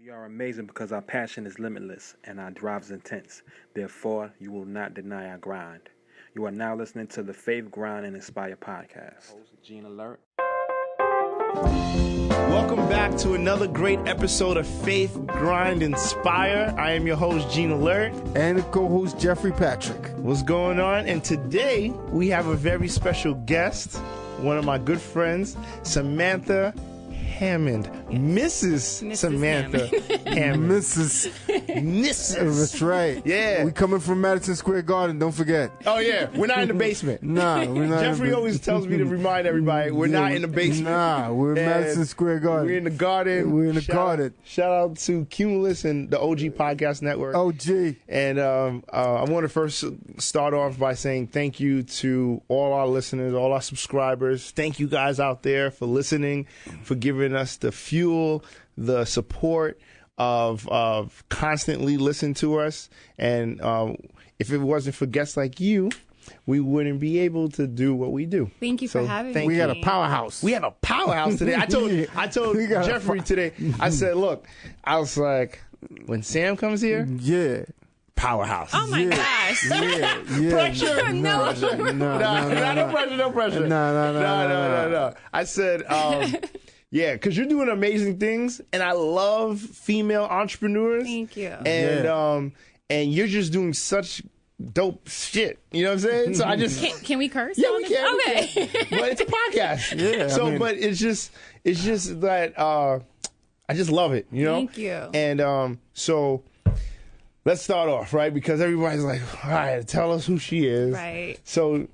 We are amazing because our passion is limitless and our drive is intense. Therefore, you will not deny our grind. You are now listening to the Faith, Grind, and Inspire podcast. Host Gene Alert. Welcome back to another great episode of Faith, Grind, Inspire. I am your host, Gene Alert. And the co-host, Jeffrey Patrick. What's going on? And today, we have a very special guest, one of my good friends, Samantha Hammond. Mrs. Samantha Hammond. Mrs. That's right. Yeah. We coming from Madison Square Garden, don't forget. Oh, yeah. We're not in the basement. Nah, we're not. Jeffrey always tells me to remind everybody, we're not in the basement. Nah, we're in Madison Square Garden. We're in the garden. We're in the garden. Shout out to Cumulus and the OG Podcast Network. OG. And I want to first start off by saying thank you to all our listeners, all our subscribers. Thank you guys out there for listening, for giving us the fuel, the support of constantly listening to us. And if it wasn't for guests like you, we wouldn't be able to do what we do. Thank you for having me. We got a powerhouse. We have a powerhouse today. I told Jeffrey today, I said, look, I was like, when Sam comes here, yeah. Powerhouse. Oh my gosh. Yeah. Pressure. No. No pressure. No. I said, yeah, because you're doing amazing things, and I love female entrepreneurs. Thank you. And you're just doing such dope shit. You know what I'm saying? So I just Can we curse? yeah, we can. Okay. But it's a podcast. Yeah. So, but it's just that I just love it. You know. Thank you. And so. Let's start off, right? Because everybody's like, all right, tell us who she is. Right. So,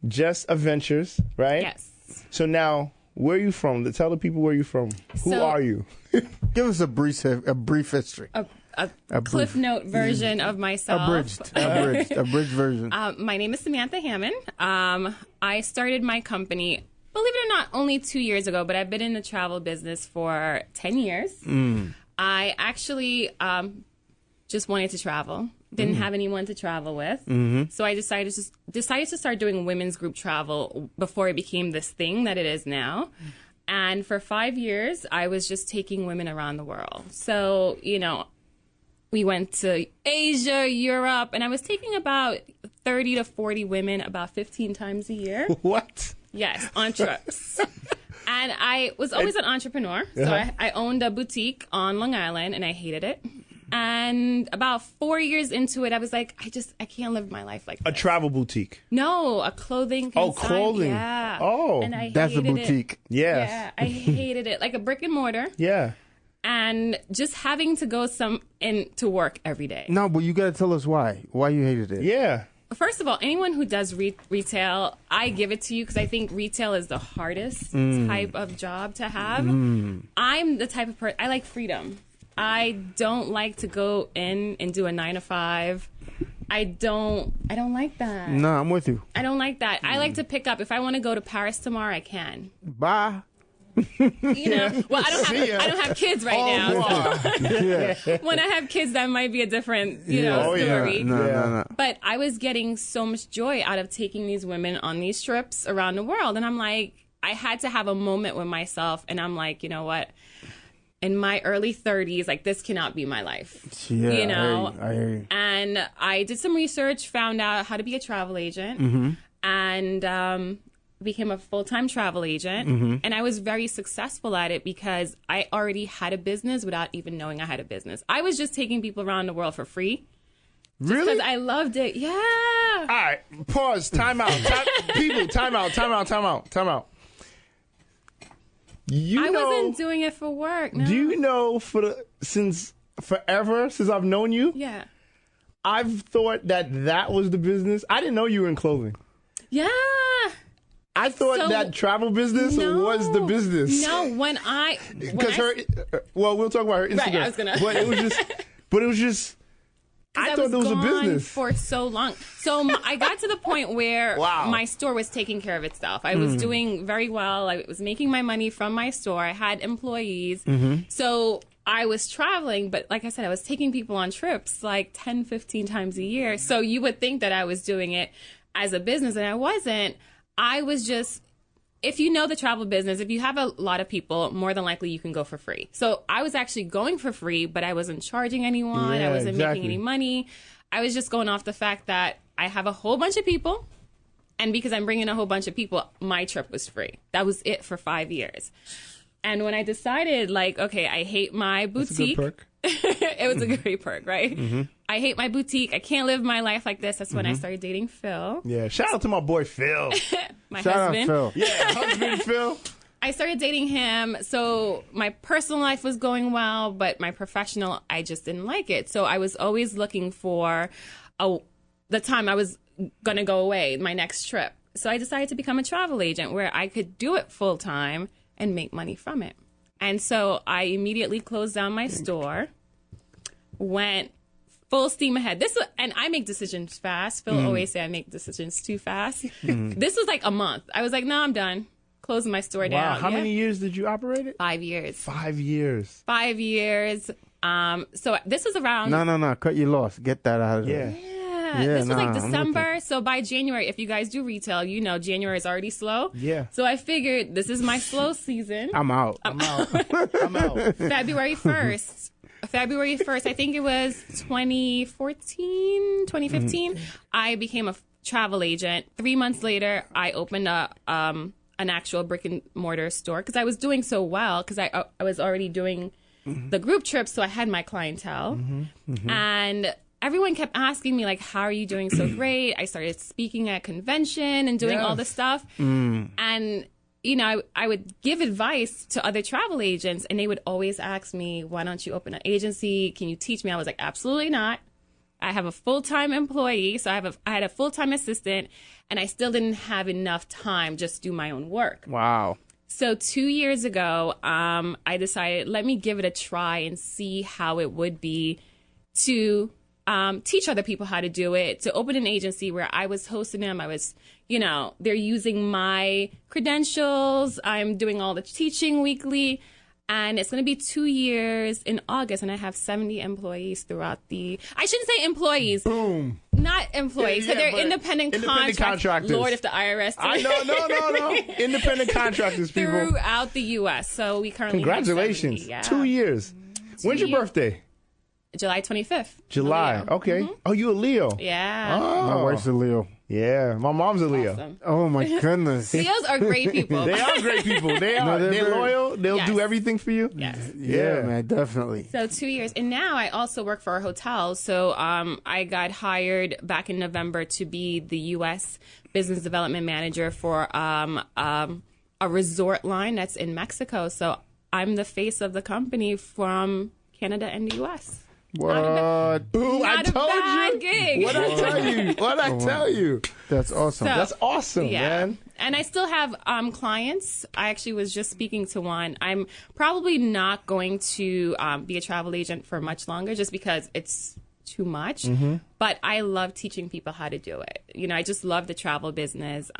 Jess Adventures, right? Yes. So now, where are you from? Tell the people where you're from. Who So- are you? Give us a brief history. A Cliff Note version of myself. Abridged version. My name is Samantha Hammond. I started my company, believe it or not, only 2 years ago, but I've been in the travel business for 10 years. I actually just wanted to travel. Didn't have anyone to travel with. So I decided to start doing women's group travel before it became this thing that it is now. And for 5 years, I was just taking women around the world. So, we went to Asia, Europe, and I was taking about 30 to 40 women about 15 times a year. What? Yes, on trips. And I was always an entrepreneur. So I owned a boutique on Long Island, and I hated it. And about 4 years into it, I was like, I can't live my life like this. A travel boutique. No, a clothing consign. Oh, clothing. Yeah. Oh, and I That's a hated boutique. It. Yes. Yeah, I hated it. Like a brick and mortar. Yeah. And just having to go to work every day. No, but you got to tell us why. Why you hated it. Yeah. First of all, anyone who does retail, I give it to you because I think retail is the hardest type of job to have. I'm the type of person, I like freedom. I don't like to go in and do a 9 to 5. I don't like that. No, I'm with you. I don't like that. I like to pick up. If I want to go to Paris tomorrow, I can. Bye. Well, I don't have kids right now. So when I have kids, that might be a different, story. No. But I was getting so much joy out of taking these women on these trips around the world. And I'm like, I had to have a moment with myself. And I'm like, you know what? In my early 30s, like, this cannot be my life. Yeah, I hear you. And I did some research, found out how to be a travel agent, and became a full-time travel agent. And I was very successful at it because I already had a business without even knowing I had a business. I was just taking people around the world for free. Really? Because I loved it. Yeah. All right. Pause. Time out. People, time out. I wasn't doing it for work. No. Do you know since I've known you? Yeah. I've thought that was the business. I didn't know you were in clothing. Yeah. I thought that travel business was the business. No, we'll talk about her Instagram. Right, I was gonna. But it was just. I thought there was a business for so long. So I got to the point where my store was taking care of itself. I was doing very well. I was making my money from my store. I had employees. So I was traveling, but like I said, I was taking people on trips like 10, 15 times a year. So you would think that I was doing it as a business, and I wasn't. I was just if you know the travel business, if you have a lot of people, more than likely you can go for free. So I was actually going for free, but I wasn't charging anyone. Yeah, I wasn't exactly. making any money. I was just going off the fact that I have a whole bunch of people. And because I'm bringing a whole bunch of people, my trip was free. That was it for 5 years. And when I decided, like, okay, I hate my boutique. That's a good perk. It was a great perk, right? Mm-hmm. I hate my boutique. I can't live my life like this. That's when I started dating Phil. Yeah, shout out to my boy Phil. My Shout husband. out Phil. Yeah, husband Phil. I started dating him. So my personal life was going well, but my professional, I just didn't like it. So I was always looking for the time I was going to go away, my next trip. So I decided to become a travel agent where I could do it full time and make money from it. And so I immediately closed down my store, went full steam ahead. And I make decisions fast. Phil always say I make decisions too fast. This was like a month. I was like, no, I'm done. Closing my store down. Wow, how many years did you operate it? 5 years. 5 years. 5 years. So this was around. No. Cut your loss. Get that out of there. Yeah. Yeah, this was like I'm with December. So by January, if you guys do retail, you know January is already slow. Yeah. So I figured this is my slow season. I'm out. I'm out. February 1st. February 1st, I think it was 2014, 2015, I became a travel agent. 3 months later, I opened an actual brick and mortar store because I was doing so well because I was already doing the group trips, so I had my clientele. And everyone kept asking me, like, how are you doing so great? I started speaking at convention and doing all this stuff. And, you know, I would give advice to other travel agents, and they would always ask me, why don't you open an agency? Can you teach me? I was like, absolutely not. I have a full-time employee, so I had a full-time assistant, and I still didn't have enough time just to do my own work. Wow. So 2 years ago, I decided, let me give it a try and see how it would be to teach other people how to do it, to open an agency where I was hosting them. I was, you know, they're using my credentials. I'm doing all the teaching weekly. And it's going to be 2 years in August. And I have 70 employees throughout I shouldn't say employees. Boom. Not employees, Yeah, but they're but independent contractors. Lord, if the IRS. I know, no. Independent contractors, people. Throughout the U.S. So we currently Congratulations. have 70, 2 years. When's your years. birthday? July 25th. July. Leo. Okay. Oh, you a Leo? Yeah. My wife's a Leo. Yeah, my mom's a Leo. Awesome. Oh my goodness. Leos are great people. They are great people. They are. they're They're very- loyal. They'll Yes. do everything for you. Yes. Yeah, man, definitely. So 2 years. And now I also work for a hotel. So I got hired back in November to be the U.S. Business Development Manager for a resort line that's in Mexico. So I'm the face of the company from Canada and the U.S. What? Boom! Not a bad gig. What I tell you? What I tell you? That's awesome. So- That's awesome, Yeah. man. And I still have clients. I actually was just speaking to one. I'm probably not going to be a travel agent for much longer just because it's too much. But I love teaching people how to do it. You know, I just love the travel business.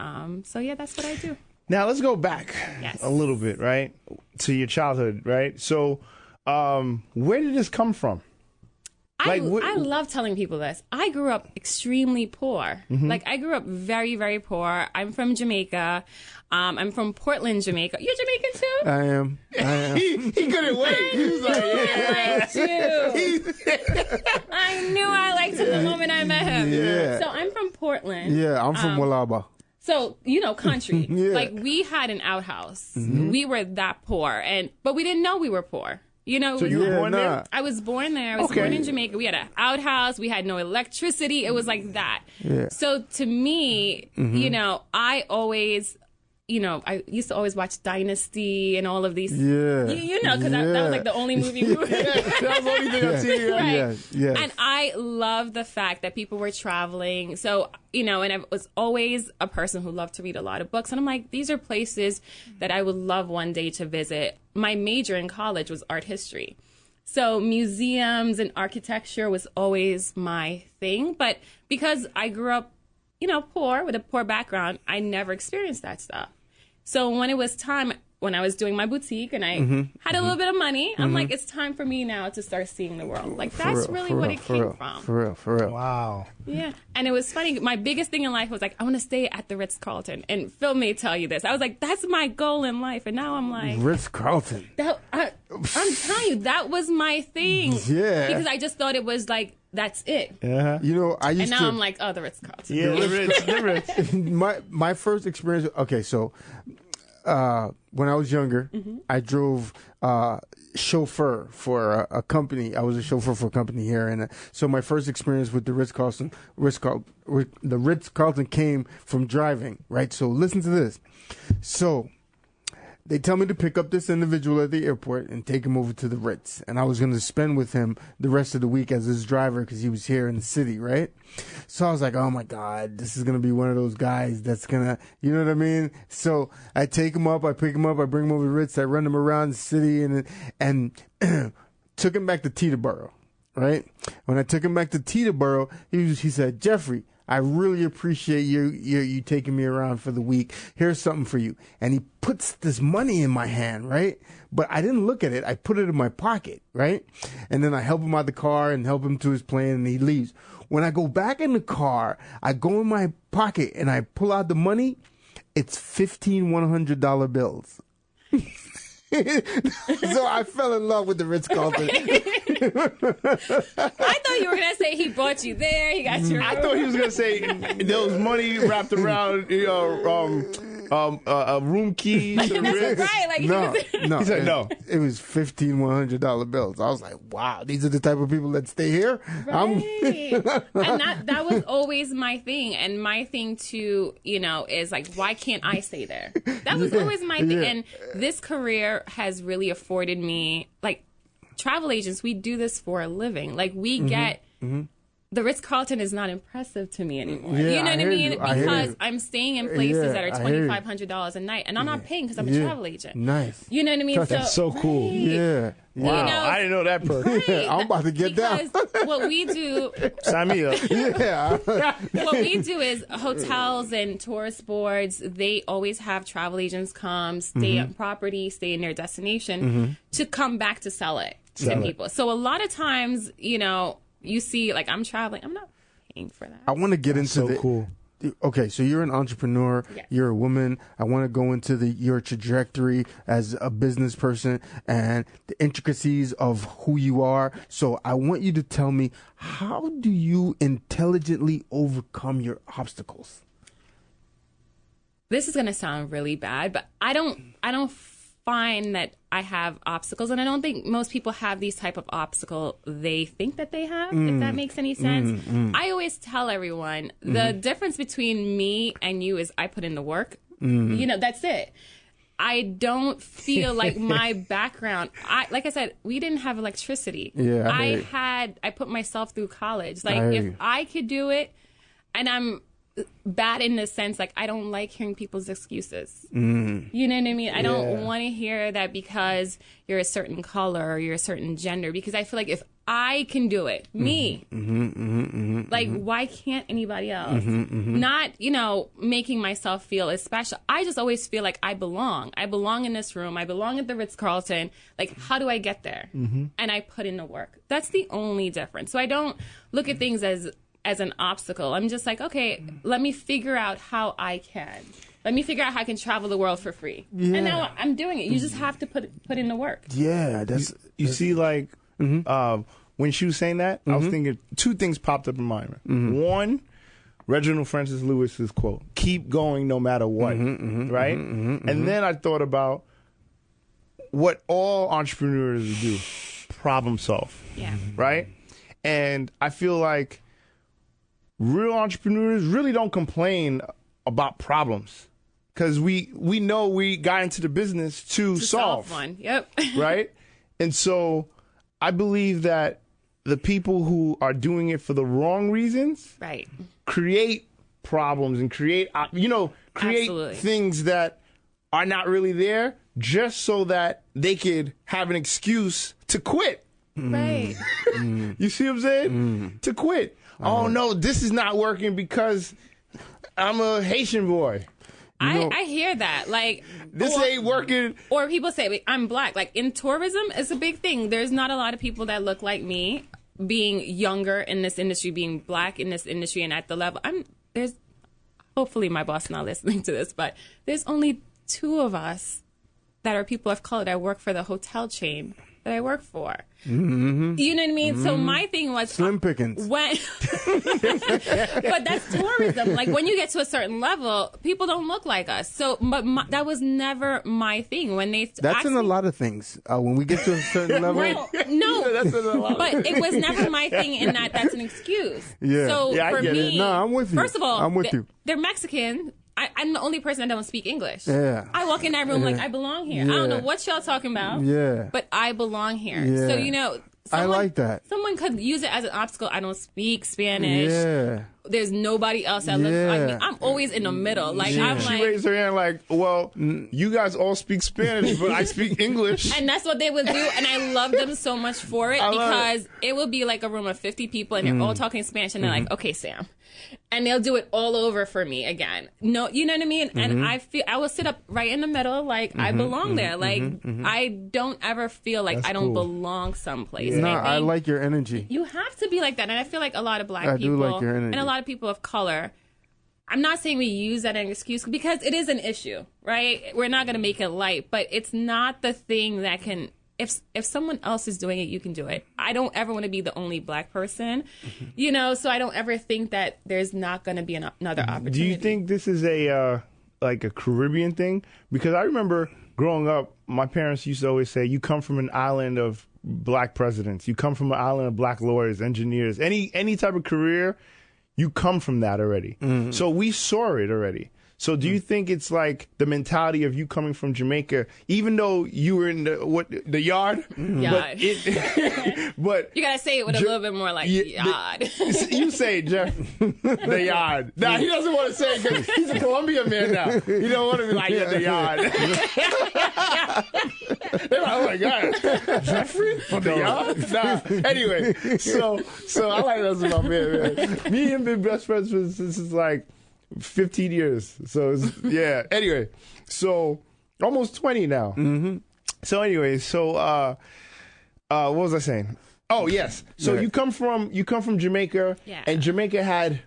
So, yeah, that's what I do. Now let's go back Yes. a little bit, right, to your childhood, right? So, where did this come from? Like, I love telling people this. I grew up extremely poor. Like, I grew up very, very poor. I'm from Jamaica. I'm from Portland, Jamaica. You're Jamaican too? I am. He couldn't wait. He was like, yeah. I knew I liked him the moment I met him. Yeah. So I'm from Portland. Yeah, I'm from Walaba. So, you know, country. Yeah. Like, we had an outhouse. We were that poor. But we didn't know we were poor. You know, So you were born there? I was born there. I was Okay. born in Jamaica. We had an outhouse. We had no electricity. It was like that. Yeah. So to me, you know, I always, you know, I used to always watch Dynasty and all of these. Yeah. You know, because that was like the only movie we were. That was the only thing I see. Right. Yeah, yeah. And I love the fact that people were traveling. So, you know, and I was always a person who loved to read a lot of books. And I'm like, these are places that I would love one day to visit. My major in college was art history. So museums and architecture was always my thing. But because I grew up, you know, poor with a poor background, I never experienced that stuff. So when it was time, when I was doing my boutique and I had a little bit of money, I'm like, it's time for me now to start seeing the world. Like, that's really what it came from. For real. Wow. Yeah. And it was funny. My biggest thing in life was like, I want to stay at the Ritz-Carlton. And Phil may tell you this. I was like, that's my goal in life. And now I'm like, Ritz-Carlton. I'm telling you, that was my thing. Yeah. Because I just thought it was like, that's it. You know, I used And to. now I'm like, oh, the Ritz-Carlton. Yeah, the Ritz. My first experience. Okay, so when I was younger, I drove chauffeur for a company. I was a chauffeur for a company here, and so my first experience with the Ritz-Carlton came from driving. Right. So listen to this. So they tell me to pick up this individual at the airport and take him over to the Ritz. And I was going to spend with him the rest of the week as his driver because he was here in the city, right? So I was like, oh my God, this is going to be one of those guys that's going to, you know what I mean? So I take him up, I pick him up, I bring him over to the Ritz, I run him around the city and took him back to Teterboro, right? When I took him back to Teterboro, he said, Jeffrey, I really appreciate you taking me around for the week. Here's something for you. And he puts this money in my hand, right? But I didn't look at it. I put it in my pocket, right? And then I help him out the car and help him to his plane, and he leaves. When I go back in the car, I go in my pocket and I pull out the money. It's 15 $100 bills. So I fell in love with the Ritz-Carlton. I thought you were going to say he bought you there. He got your I thought he was gonna say there was money wrapped around room keys. That's right. Like, No. He said no. It was 15 $100 bills. I was like, wow, these are the type of people that stay here. Right. And that was always my thing. And my thing too, is like, why can't I stay there? That was always my thing. Yeah. And this career has really afforded me, like, travel agents, we do this for a living. Like, we get the Ritz-Carlton is not impressive to me anymore. Yeah, You know what I mean? I hear Because you. I'm staying in places Yeah, that are I hear you. $2,500 a night, and I'm not paying because I'm a Yeah. travel agent. Nice. You know what I mean? That's so cool. Right. Yeah. Wow, You know, I didn't know that perk. Right. I'm about to get down. Because what we do, Sign me up. Yeah. what we do is hotels and tourist boards, they always have travel agents come, stay on property, stay in their destination to come back to sell it to people. So a lot of times, you see, like, I'm traveling, I'm not paying for that. I want to get into So cool. Okay, so you're an entrepreneur. Yes. You're a woman. I want to go into your trajectory as a business person and the intricacies of who you are. So I want you to tell me, how do you intelligently overcome your obstacles? This is going to sound really bad, but I don't find that I have obstacles, and I don't think most people have these type of obstacle they think that they have, if that makes any sense. I always tell everyone the difference between me and you is I put in the work. That's it. I don't feel like my background, like I said, we didn't have electricity. Yeah, I put myself through college. Like, hear if you. I could do it, and I'm bad in the sense, like, I don't like hearing people's excuses. You know what I mean? I don't want to hear that because you're a certain color or you're a certain gender, because I feel like if I can do it, me, like, why can't anybody else? Not, making myself feel as special. I just always feel like I belong. I belong in this room. I belong at the Ritz-Carlton. Like, how do I get there? And I put in the work. That's the only difference. So I don't look at things as an obstacle. I'm just like, okay, let me figure out how I can. Let me figure out how I can travel the world for free. Yeah. And now I'm doing it. You just have to put in the work. Yeah, that's You see, like, when she was saying that, I was thinking two things popped up in my mind. One, Reginald Francis Lewis's quote, keep going no matter what, right? And then I thought about what all entrepreneurs do, problem solve, Yeah. right? And I feel like real entrepreneurs really don't complain about problems because we know we got into the business to solve one. Yep. right? And so I believe that the people who are doing it for the wrong reasons Right. create problems and create Absolutely. things that are not really there just so that they could have an excuse to quit. Right. You see what I'm saying? To quit. Oh no, this is not working because I'm a Haitian boy. I hear that. Like, This ain't working. or people say, "Wait, I'm black." Like in tourism, it's a big thing. There's not a lot of people that look like me, being younger in this industry, being black in this industry, and at the level there's. Hopefully, my boss not listening to this, but there's only 2 of us that are people of color that work for the hotel chain that I work for. Mm-hmm. You know what I mean? Mm-hmm. So my thing was slim pickings. When, but that's tourism. Like when you get to a certain level, people don't look like us. So, but that was never my thing. When they that's in a lot of things. When we get to a certain level, no, That's in a lot. But it was never my thing. In that's an excuse. Yeah. So Yeah, I for get me, it. No, I'm with you. First of all, I'm with you. They're Mexican. I'm the only person that don't speak English. Yeah. I walk in that room like I belong here. I don't know what y'all talking about. Yeah. But I belong here. Yeah. So, you know. I like that. Someone could use it as an obstacle. I don't speak Spanish. Yeah. There's nobody else that looks like me. I'm always in the middle. Like, I'm She like. raised her hand like, well, you guys all speak Spanish, but I speak English. And that's what they would do. And I love them so much for it because it would be like a room of 50 people and they're all talking Spanish. And they're like, okay, Sam. And they'll do it all over for me again. No, you know what I mean? And I will sit up right in the middle, like I belong there. Like I don't ever feel like I don't belong someplace. No, And I like your energy. you have to be like that. And I feel like a lot of black I do people like your energy. and a lot of people of color. I'm not saying we use that as an excuse because it is an issue, right? We're not going to make it light, but it's not the thing that can. If someone else is doing it, you can do it. I don't ever want to be the only black person, you know. So I don't ever think that there's not going to be another opportunity. Do you think this is a like a Caribbean thing? Because I remember growing up, my parents used to always say, "You come from an island of black presidents. You come from an island of black lawyers, engineers. Any type of career, you come from that already." Mm-hmm. So we saw it already. So do you think it's like the mentality of you coming from Jamaica, even though you were in the yard? Yard. But You gotta say it with a little bit more like yard. You say it, Jeff. The yard. Nah, he doesn't want to say it because he's a Colombian man now. He don't want to be like, yeah, the yard. They're like, oh my God, Jeffrey from the yard? Nah. Anyway, so I like that about man. Me and him been best friends since like 15 years. So yeah. Anyway, so almost 20 now. Mm-hmm. So anyway, what was I saying? Oh yes. So you come from Jamaica, and Jamaica had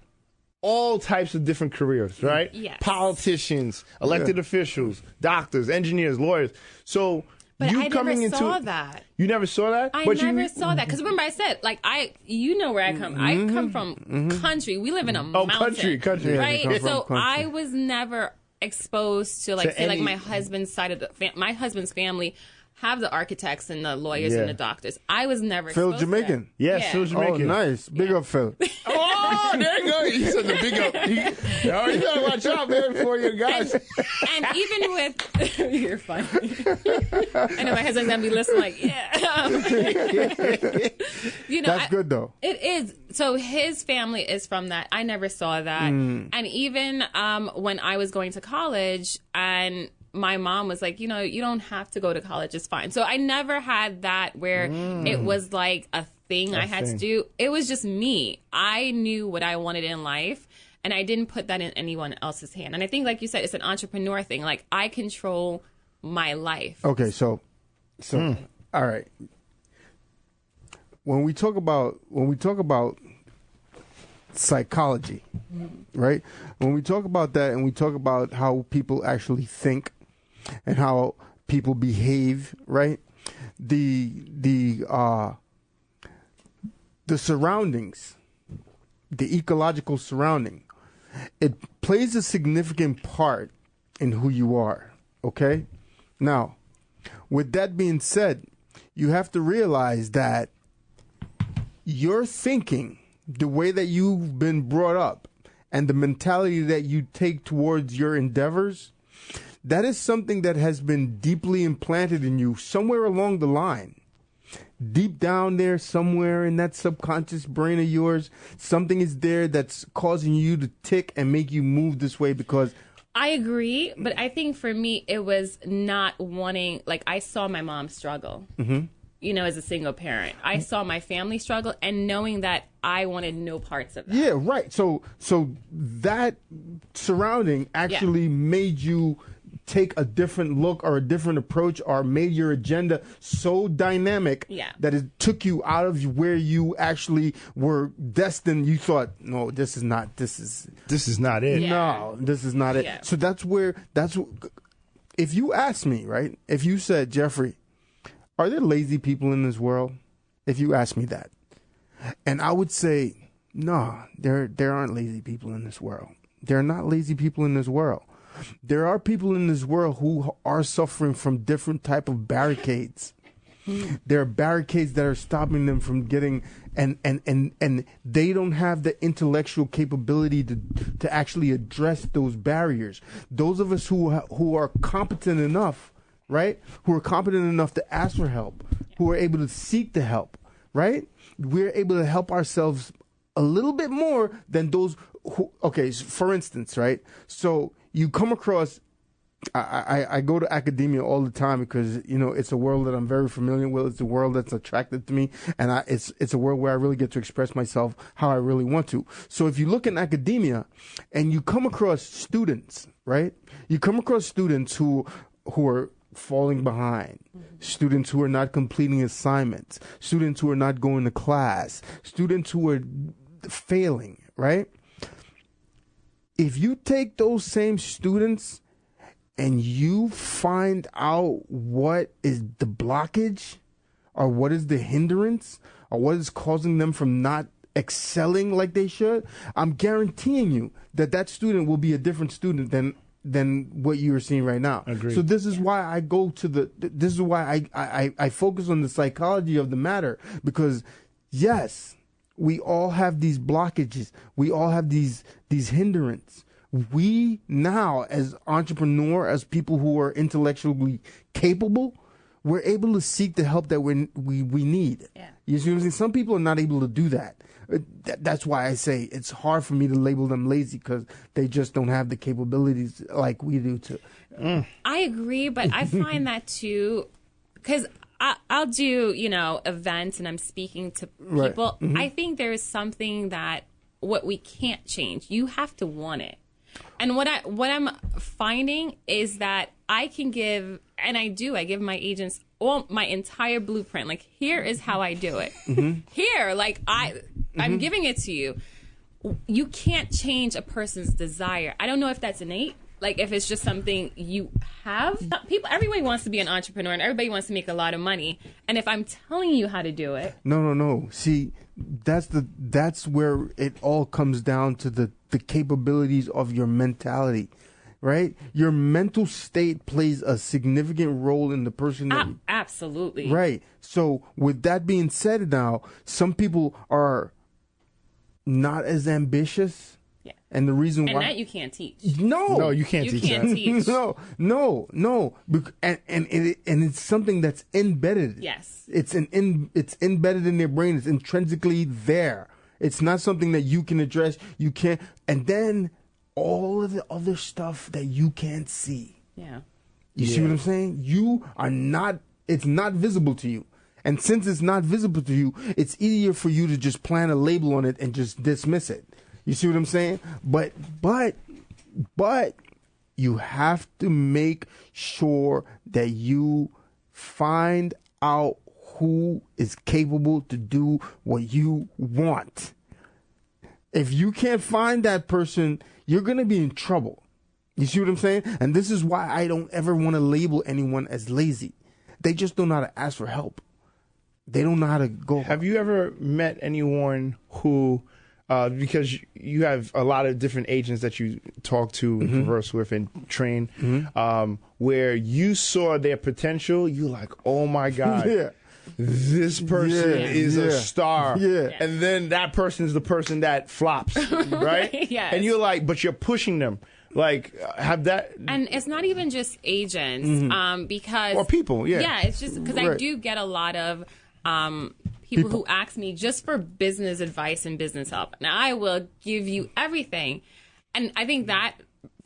all types of different careers, right? Yes. Politicians, elected officials, doctors, engineers, lawyers. So But you I coming never into saw that. You never saw that? I never saw that because remember I said like you know where I come. I come from country. We live in a mountain. country, right? Yeah, So country. I was never exposed to like To say like any- my husband's side of my husband's family have the architects and the lawyers Yeah. and the doctors. I was never Phil exposed to Jamaican. that. Yes, Yeah. Phil Oh, Jamaican. nice. Big up, Phil. Oh, there you go. He said the big up. You gotta watch out, man, before you guys. And even with you're funny. I know my husband's gonna be listening like, yeah. You know, That's good, though. It is. So his family is from that. I never saw that. And even when I was going to college and my mom was like, you know, you don't have to go to college. It's fine. So I never had that where it was like a thing I had to do. It was just me. I knew what I wanted in life. And I didn't put that in anyone else's hand. And I think, like you said, it's an entrepreneur thing. Like, I control my life. Okay, so all right. When we talk about psychology, right? When we talk about that and we talk about how people actually think and how people behave, right? The surroundings, the ecological surrounding, it plays a significant part in who you are, okay? Now, with that being said, you have to realize that your thinking, the way that you've been brought up, and the mentality that you take towards your endeavors, that is something that has been deeply implanted in you somewhere along the line. Deep down there, somewhere in that subconscious brain of yours, something is there that's causing you to tick and make you move this way because... I agree, but I think for me, it was not wanting, like, I saw my mom struggle. Mm-hmm. as a single parent. I saw my family struggle, and knowing that I wanted no parts of that. Yeah, right. So that surrounding actually made you take a different look or a different approach, or made your agenda so dynamic that it took you out of where you actually were destined. You thought, no, this is not it. Yeah. No, this is not it. Yeah. So if you ask me, right? If you said, Jeffrey, are there lazy people in this world? If you ask me that, and I would say, no, there aren't lazy people in this world. There are not lazy people in this world. There are people in this world who are suffering from different type of barricades. There are barricades that are stopping them from getting, and they don't have the intellectual capability to actually address those barriers. Those of us who are competent enough, right? Who are competent enough to ask for help, who are able to seek the help, right? We're able to help ourselves a little bit more than those who, okay, for instance, right? So you come across, I go to academia all the time because, it's a world that I'm very familiar with. It's a world that's attracted to me. And it's a world where I really get to express myself how I really want to. So if you look in academia and you come across students, right? You come across students who are falling behind, students who are not completing assignments, students who are not going to class, students who are failing, right? If you take those same students and you find out what is the blockage or what is the hindrance or what is causing them from not excelling like they should, I'm guaranteeing you that student will be a different student than what you're seeing right now. Agreed. So this is why I go to this is why I focus on the psychology of the matter, because yes, we all have these blockages. We all have these hindrances. We now, as entrepreneur, as people who are intellectually capable, we're able to seek the help that we need. Yeah. You see what I'm saying? Some people are not able to do that. That's why I say it's hard for me to label them lazy, because they just don't have the capabilities like we do to. I agree, but I find that too, because I'll do, events and I'm speaking to people. Right. Mm-hmm. I think there is something that what we can't change. You have to want it. And what I'm finding is that I can give, and I give my agents all my entire blueprint. Like, here is how I do it. Mm-hmm. Here, like I'm giving it to you. You can't change a person's desire. I don't know if that's innate. Like, if it's just something you have. Everybody wants to be an entrepreneur and everybody wants to make a lot of money. And if I'm telling you how to do it. No. See, that's where it all comes down to the capabilities of your mentality, right? Your mental state plays a significant role in the person that absolutely. Right. So with that being said, now some people are not as ambitious. Yeah. And the reason why that you can't teach. No, you can't teach that. Teach. No. And it's something that's embedded. Yes. It's embedded in their brain. It's intrinsically there. It's not something that you can address. You can't. And then all of the other stuff that you can't see. Yeah. You see what I'm saying? You are not. It's not visible to you. And since it's not visible to you, it's easier for you to just plant a label on it and just dismiss it. You see what I'm saying? But you have to make sure that you find out who is capable to do what you want. If you can't find that person, you're going to be in trouble. You see what I'm saying? And this is why I don't ever want to label anyone as lazy. They just don't know how to ask for help. They don't know how to go. Have you ever met anyone who... because you have a lot of different agents that you talk to and converse with and train, where you saw their potential, you like, oh my God, this person is a star. Yeah. And then that person is the person that flops, right? Yes. And you're like, but you're pushing them. Like, have that... And it's not even just agents, because... Or people, Yeah, it's just because I do get a lot of... people who ask me just for business advice and business help. Now, I will give you everything. And I think that,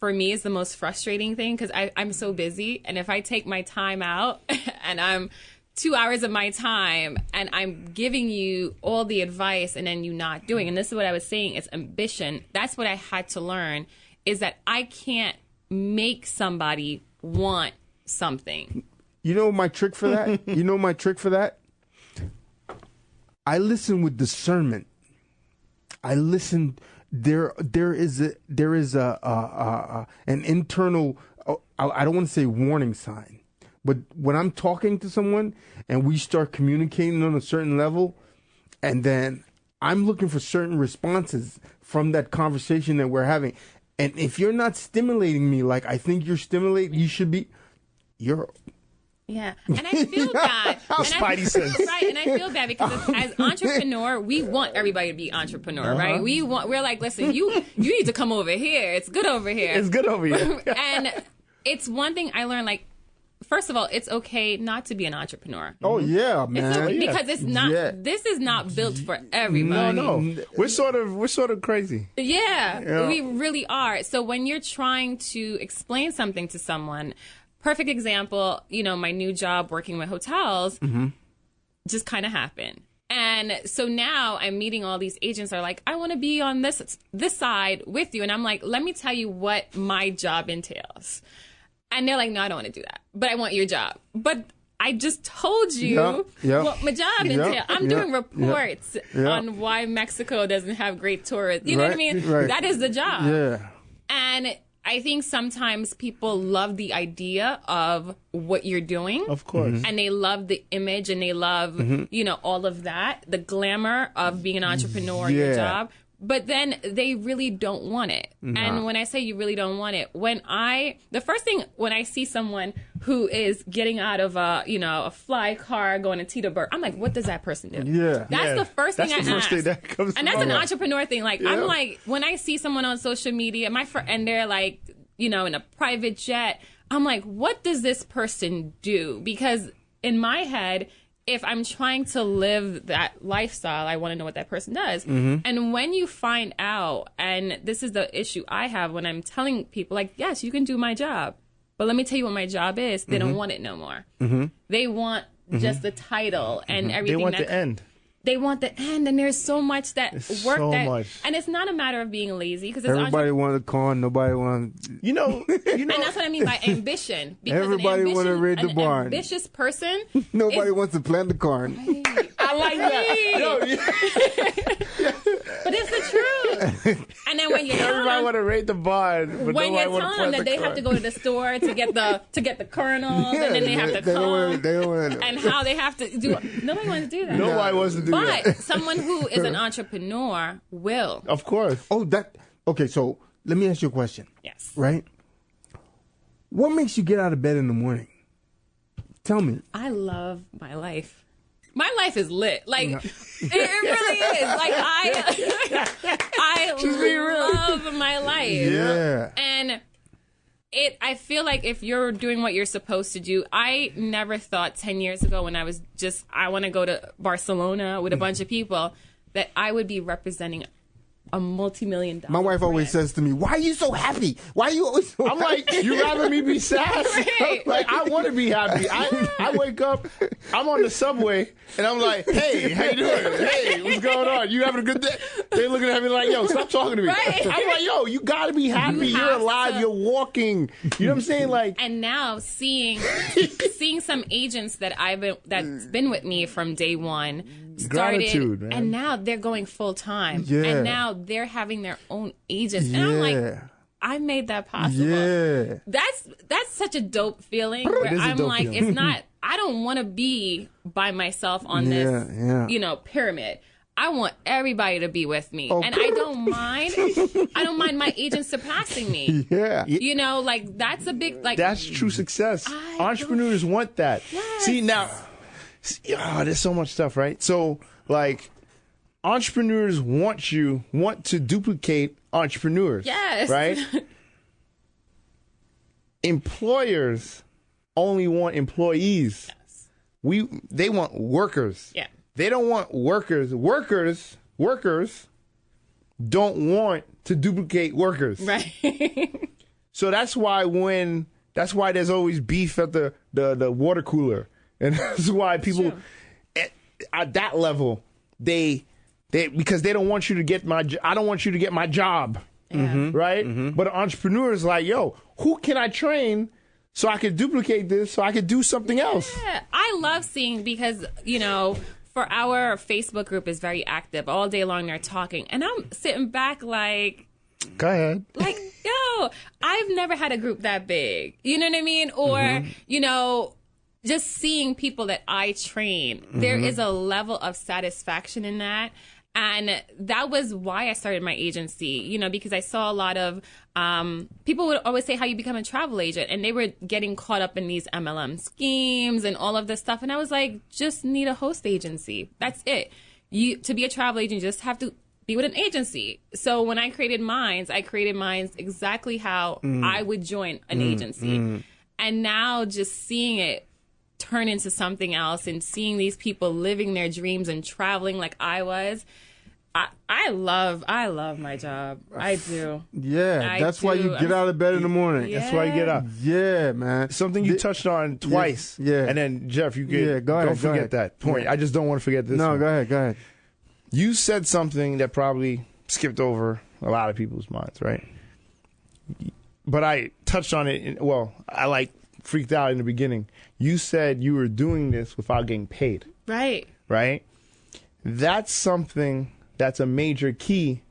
for me, is the most frustrating thing, because I'm so busy. And if I take my time out and I'm 2 hours of my time and I'm giving you all the advice and then you not doing. And this is what I was saying. It's ambition. That's what I had to learn, is that I can't make somebody want something. You know my trick for that? I listen with discernment. I listen. There is an internal. I don't want to say warning sign, but when I'm talking to someone and we start communicating on a certain level, and then I'm looking for certain responses from that conversation that we're having, and if you're not stimulating me like I think you're stimulating, you should be. Yeah, and I feel bad. Spidey sense. Right, and I feel bad because as entrepreneur, we want everybody to be entrepreneur, right? We're like, listen, you need to come over here. It's good over here. It's good over here. And it's one thing I learned, like, first of all, it's okay not to be an entrepreneur. Oh yeah, man. It's okay, because it's not. Yeah. This is not built for everybody. No. We're sort of crazy. Yeah, we really are. So when you're trying to explain something to someone. Perfect example, my new job working with hotels just kind of happened. And so now I'm meeting all these agents that are like, I want to be on this side with you. And I'm like, let me tell you what my job entails. And they're like, no, I don't want to do that. But I want your job. But I just told you what my job entails. I'm doing reports on why Mexico doesn't have great tourists. You know what I mean? Right. That is the job. Yeah. And I think sometimes people love the idea of what you're doing. Of course. And they love the image and they love, all of that, the glamour of being an entrepreneur, your job. But then they really don't want it. Nah. And when I say you really don't want it, the first thing when I see someone who is getting out of a fly car going to Teterboro, I'm like, what does that person do? Yeah. That's the first thing I ask. And that's an mind. entrepreneur thing. Like, I'm like, when I see someone on social media, and they're like, in a private jet, I'm like, what does this person do? Because in my head, if I'm trying to live that lifestyle, I want to know what that person does. And when you find out, and this is the issue I have when I'm telling people, like, yes, you can do my job, but let me tell you what my job is. They don't want it no more. They want just the title and everything. They want the end. They want the end, and there's so much much. And it's not a matter of being lazy, because everybody want a con, nobody want. You know, and that's what I mean by ambition. Because everybody want to raid the barn. An ambitious person. Nobody wants to plant the corn. Right. I like that. But it's the truth. And then when you everybody want to raid the barn, but when you're telling them that they have to go to the store to get the kernels, and then they have to come, and how they have to do. Nobody wants to do that. Nobody wants to do that. But someone who is an entrepreneur will. Of course. Okay, so let me ask you a question. Yes. Right? What makes you get out of bed in the morning? Tell me. I love my life. My life is lit. Like, it really is. Like, I love my life. Yeah. And I feel like if you're doing what you're supposed to do, I never thought 10 years ago when I want to go to Barcelona with a bunch of people, that I would be representing a multi-million-dollar My wife always says to me, why are you so happy? Why are you always so I'm like, you rather me be sad? Right. Like, I want to be happy. I wake up, I'm on the subway, and I'm like, hey, how you doing? Hey, what's going on? You having a good day? They looking at me like, yo, stop talking to me. Right. I'm like, yo, you got to be happy. You're alive. You're walking. You know what I'm saying? Like, and now seeing some agents that's been with me from day one started, gratitude, man. and now they're going full time, Yeah. and now they're having their own agents, and I'm like, I made that possible. Yeah. That's such a dope feeling. Where is a I'm dope like, feeling. it's not. I don't want to be by myself on this, pyramid. I want everybody to be with me, and I don't mind. I don't mind my agents surpassing me. Yeah. Like that's a big like. that's true success. Entrepreneurs want that. Yes. See, now, there's so much stuff, right? So, like, entrepreneurs want to duplicate entrepreneurs. Yes. Right? Employers only want employees. Yes. They want workers. Yeah. They don't want workers. Workers don't want to duplicate workers. Right. So that's why there's always beef at the water cooler. And that's why people at that level, they because they don't want you to get I don't want you to get my job. Right? But an entrepreneur is like, yo, who can I train so I can duplicate this so I can do something else? Yeah, I love seeing because, you know, for our Facebook group is very active. All day long they're talking. And I'm sitting back like, go ahead. Like, yo, I've never had a group that big. You know what I mean? Or, you know, just seeing people that I train, there is a level of satisfaction in that. And that was why I started my agency, you know, because I saw a lot of people would always say how you become a travel agent, and they were getting caught up in these MLM schemes and all of this stuff. And I was like, just need a host agency. That's it. To be a travel agent, you just have to be with an agency. So when I created Minds exactly how I would join an agency. And now just seeing it turn into something else and seeing these people living their dreams and traveling like I was, I love my job. I do. Yeah, that's why you get out of bed in the morning. That's why you get up. Yeah, man. Something you touched on twice. Yeah. And then, Jeff, you get, Yeah, go ahead, don't forget that point. I just don't want to forget this one. Go ahead. You said something that probably skipped over a lot of people's minds, right? But I touched on it. I freaked out in the beginning. You said you were doing this without getting paid. Right. Right? That's something that's a major key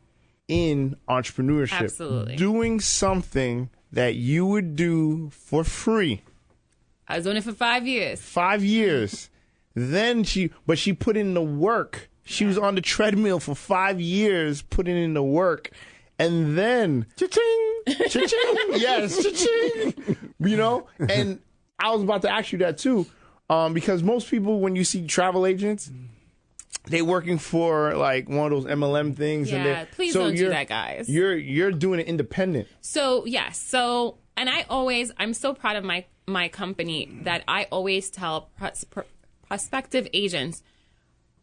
in entrepreneurship. Absolutely. Doing something that you would do for free. I was doing it for 5 years. 5 years. Then she put in the work. She was on the treadmill for 5 years, putting in the work. And then, cha-ching, cha-ching, yes, cha-ching, you know? And I was about to ask you that too, because most people, when you see travel agents, they working for like one of those MLM things. Yeah, please don't do that, guys. You're doing it independent. So, yes. So, and I'm so proud of my company that I always tell prospective agents,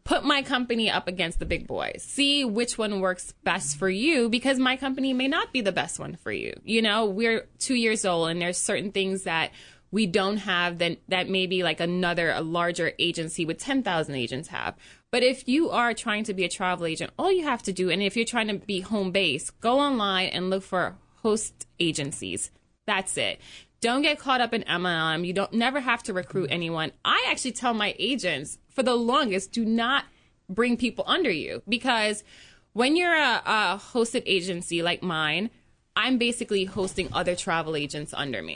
put my company up against the big boys. See which one works best for you, because my company may not be the best one for you. You know, we're 2 years old and there's certain things that we don't have that maybe like a larger agency with 10,000 agents have. But if you are trying to be a travel agent, all you have to do, and if you're trying to be home based, go online and look for host agencies. That's it. Don't get caught up in MLM. You never have to recruit anyone. I actually tell my agents for the longest, do not bring people under you, because when you're a hosted agency like mine, I'm basically hosting other travel agents under me,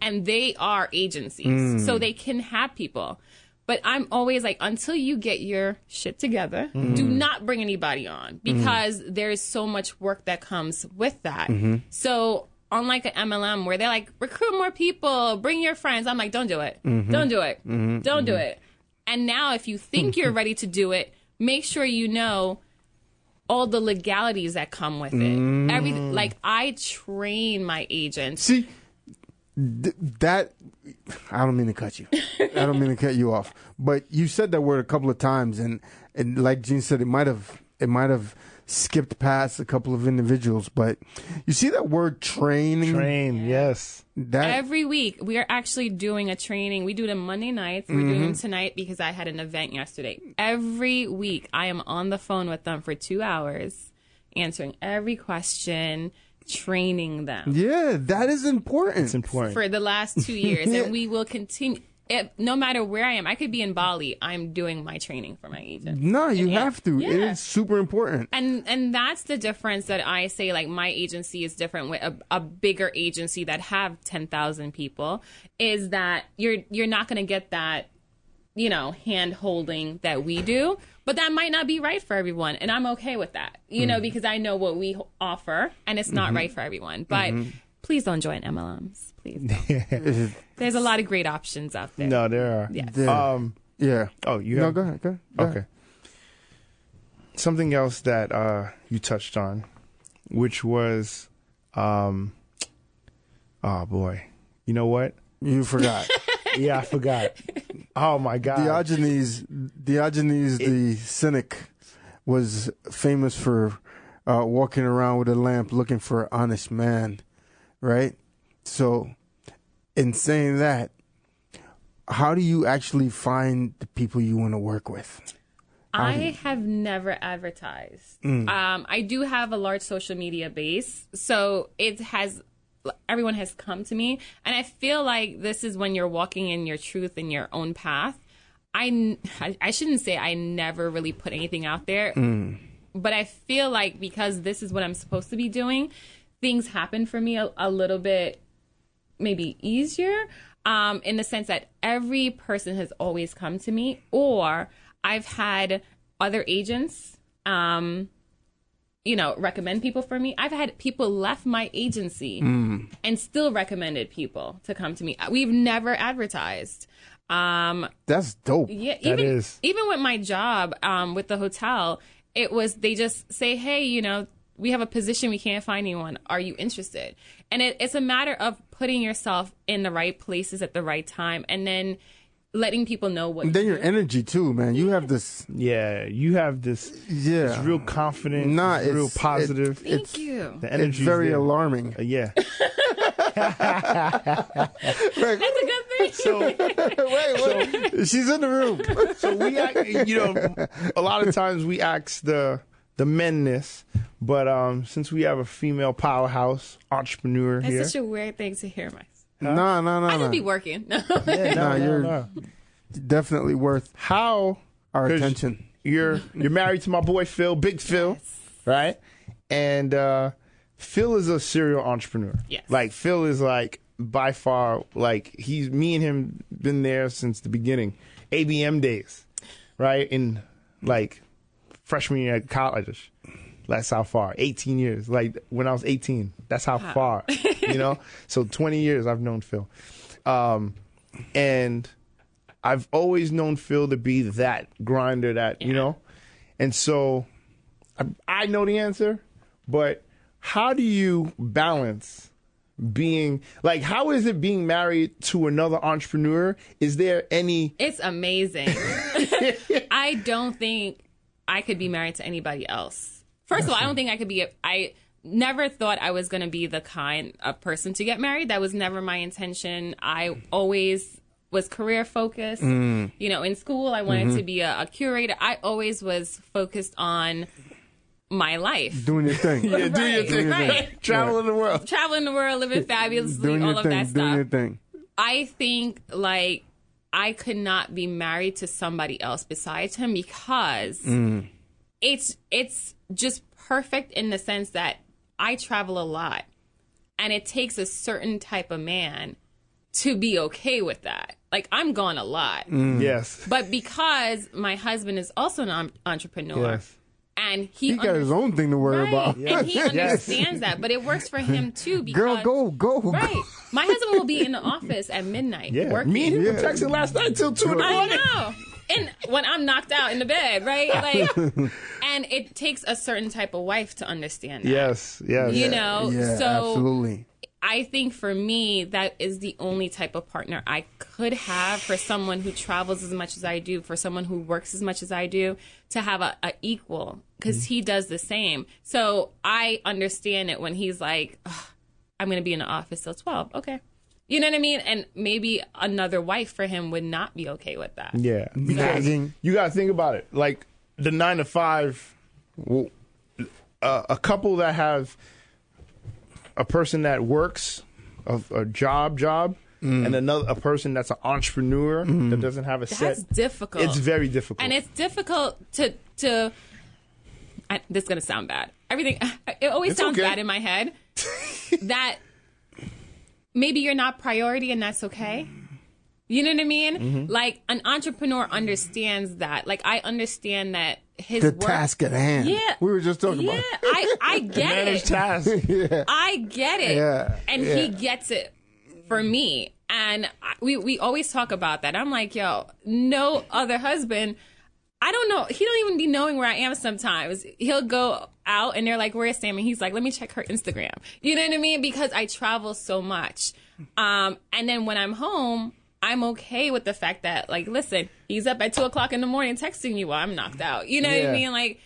and they are agencies, so they can have people. But I'm always like, until you get your shit together, do not bring anybody on, because there's so much work that comes with that. So unlike an MLM where they're like, recruit more people, bring your friends, I'm like, don't do it. Don't do it. Don't do it. And now if you think you're ready to do it, make sure you know all the legalities that come with it. Like, I train my agents. See, that, I don't mean to cut you. I don't mean to cut you off. But you said that word a couple of times, and like Gene said, it might have skipped past a couple of individuals. But you see that word training? Train, yes. Every week, we are actually doing a training. We do them Monday nights. We're doing them tonight because I had an event yesterday. Every week, I am on the phone with them for 2 hours, answering every question, training them. Yeah, that is important. It's important. For the last 2 years. And we will continue. No matter where I am, I could be in Bali, I'm doing my training for my agent. No, you have to. Yeah. It is super important. And that's the difference that I say, like, my agency is different with a bigger agency that have 10,000 people, is that you're not going to get that, you know, hand holding that we do. But that might not be right for everyone. And I'm okay with that, you know, because I know what we offer and it's not right for everyone. But please don't join MLMs. Please don't. There's a lot of great options out there. No, there are. Yes. Yeah. Oh, you No, have? go ahead. Go Okay. ahead. Something else that you touched on, which was, oh boy, you know what? You forgot. Yeah, I forgot. Oh my God. Diogenes the cynic was famous for walking around with a lamp looking for an honest man, right? So, in saying that, how do you actually find the people you want to work with? I have never advertised. I do have a large social media base, so everyone has come to me, and I feel like this is when you're walking in your truth and your own path. I shouldn't say I never really put anything out there, but I feel like because this is what I'm supposed to be doing, things happen for me a little bit maybe easier, in the sense that every person has always come to me, or I've had other agents, recommend people for me. I've had people left my agency and still recommended people to come to me. We've never advertised. That's dope. Yeah, Even with my job with the hotel, it was they just say, hey, we have a position, we can't find anyone. Are you interested? And it's a matter of putting yourself in the right places at the right time, and then letting people know what. And then your energy too, man. You have this. Yeah, you have this. Yeah, it's real confident. It's real positive. Thank you. The energy. It's very alarming. Yeah. That's a good thing. Wait. She's in the room. So we, a lot of times we ask the men this, but since we have a female powerhouse entrepreneur here, That's such a weird thing to hear, myself. No. I just be working. You're definitely worth how our attention. You're married to my boy Phil, Big Phil, right? And Phil is a serial entrepreneur. Yes. Like Phil is like by far me and him been there since the beginning, ABM days, right? In like freshman year at college. That's how far. 18 years. Like when I was 18. That's how far. So 20 years I've known Phil. And I've always known Phil to be that grinder that, And so I know the answer, but how do you balance being how is it being married to another entrepreneur? Is there any? It's amazing. I don't think I could be married to anybody else. First of all, I don't think I could be. I never thought I was going to be the kind of person to get married. That was never my intention. I always was career focused. In school, I wanted to be a curator. I always was focused on my life. Doing your thing. Yeah, do your thing. Right. Traveling the world. Traveling the world, living fabulously, all of that stuff. Doing your thing. I think, I could not be married to somebody else besides him because it's just perfect in the sense that I travel a lot, and it takes a certain type of man to be okay with that. I'm gone a lot. Yes. But because my husband is also an entrepreneur, Yes. and he got his own thing to worry about. and he understands that, but it works for him too. Because, Girl, go. Right. My husband will be in the office at midnight working. Me and him were texting last night till 2 in the morning. I know. And when I'm knocked out in the bed, right? And it takes a certain type of wife to understand that. Yes. Yeah, So absolutely. I think for me, that is the only type of partner I could have for someone who travels as much as I do, for someone who works as much as I do, to have a equal, because he does the same. So I understand it when he's like, I'm going to be in the office till 12. Okay. You know what I mean? And maybe another wife for him would not be okay with that. Yeah. Nagging. You got to think about it. The 9 to 5, a couple that have a person that works a job, and a person that's an entrepreneur that doesn't have a set. That's difficult. It's very difficult. And it's difficult to this is going to sound bad. It always sounds bad in my head that maybe you're not priority, and that's okay. You know what I mean? An entrepreneur understands that. I understand that his The work, task at hand. Yeah. We were just talking about it. I get managed it. task. I get it. Yeah. And he gets it for me. And we always talk about that. I'm like, yo, no other husband. I don't know. He don't even be knowing where I am sometimes. He'll go out and they're like, where's Sam? And he's like, let me check her Instagram. You know what I mean? Because I travel so much. And then when I'm home, I'm okay with the fact that, listen, he's up at 2:00 in the morning texting you while I'm knocked out. You know what I mean?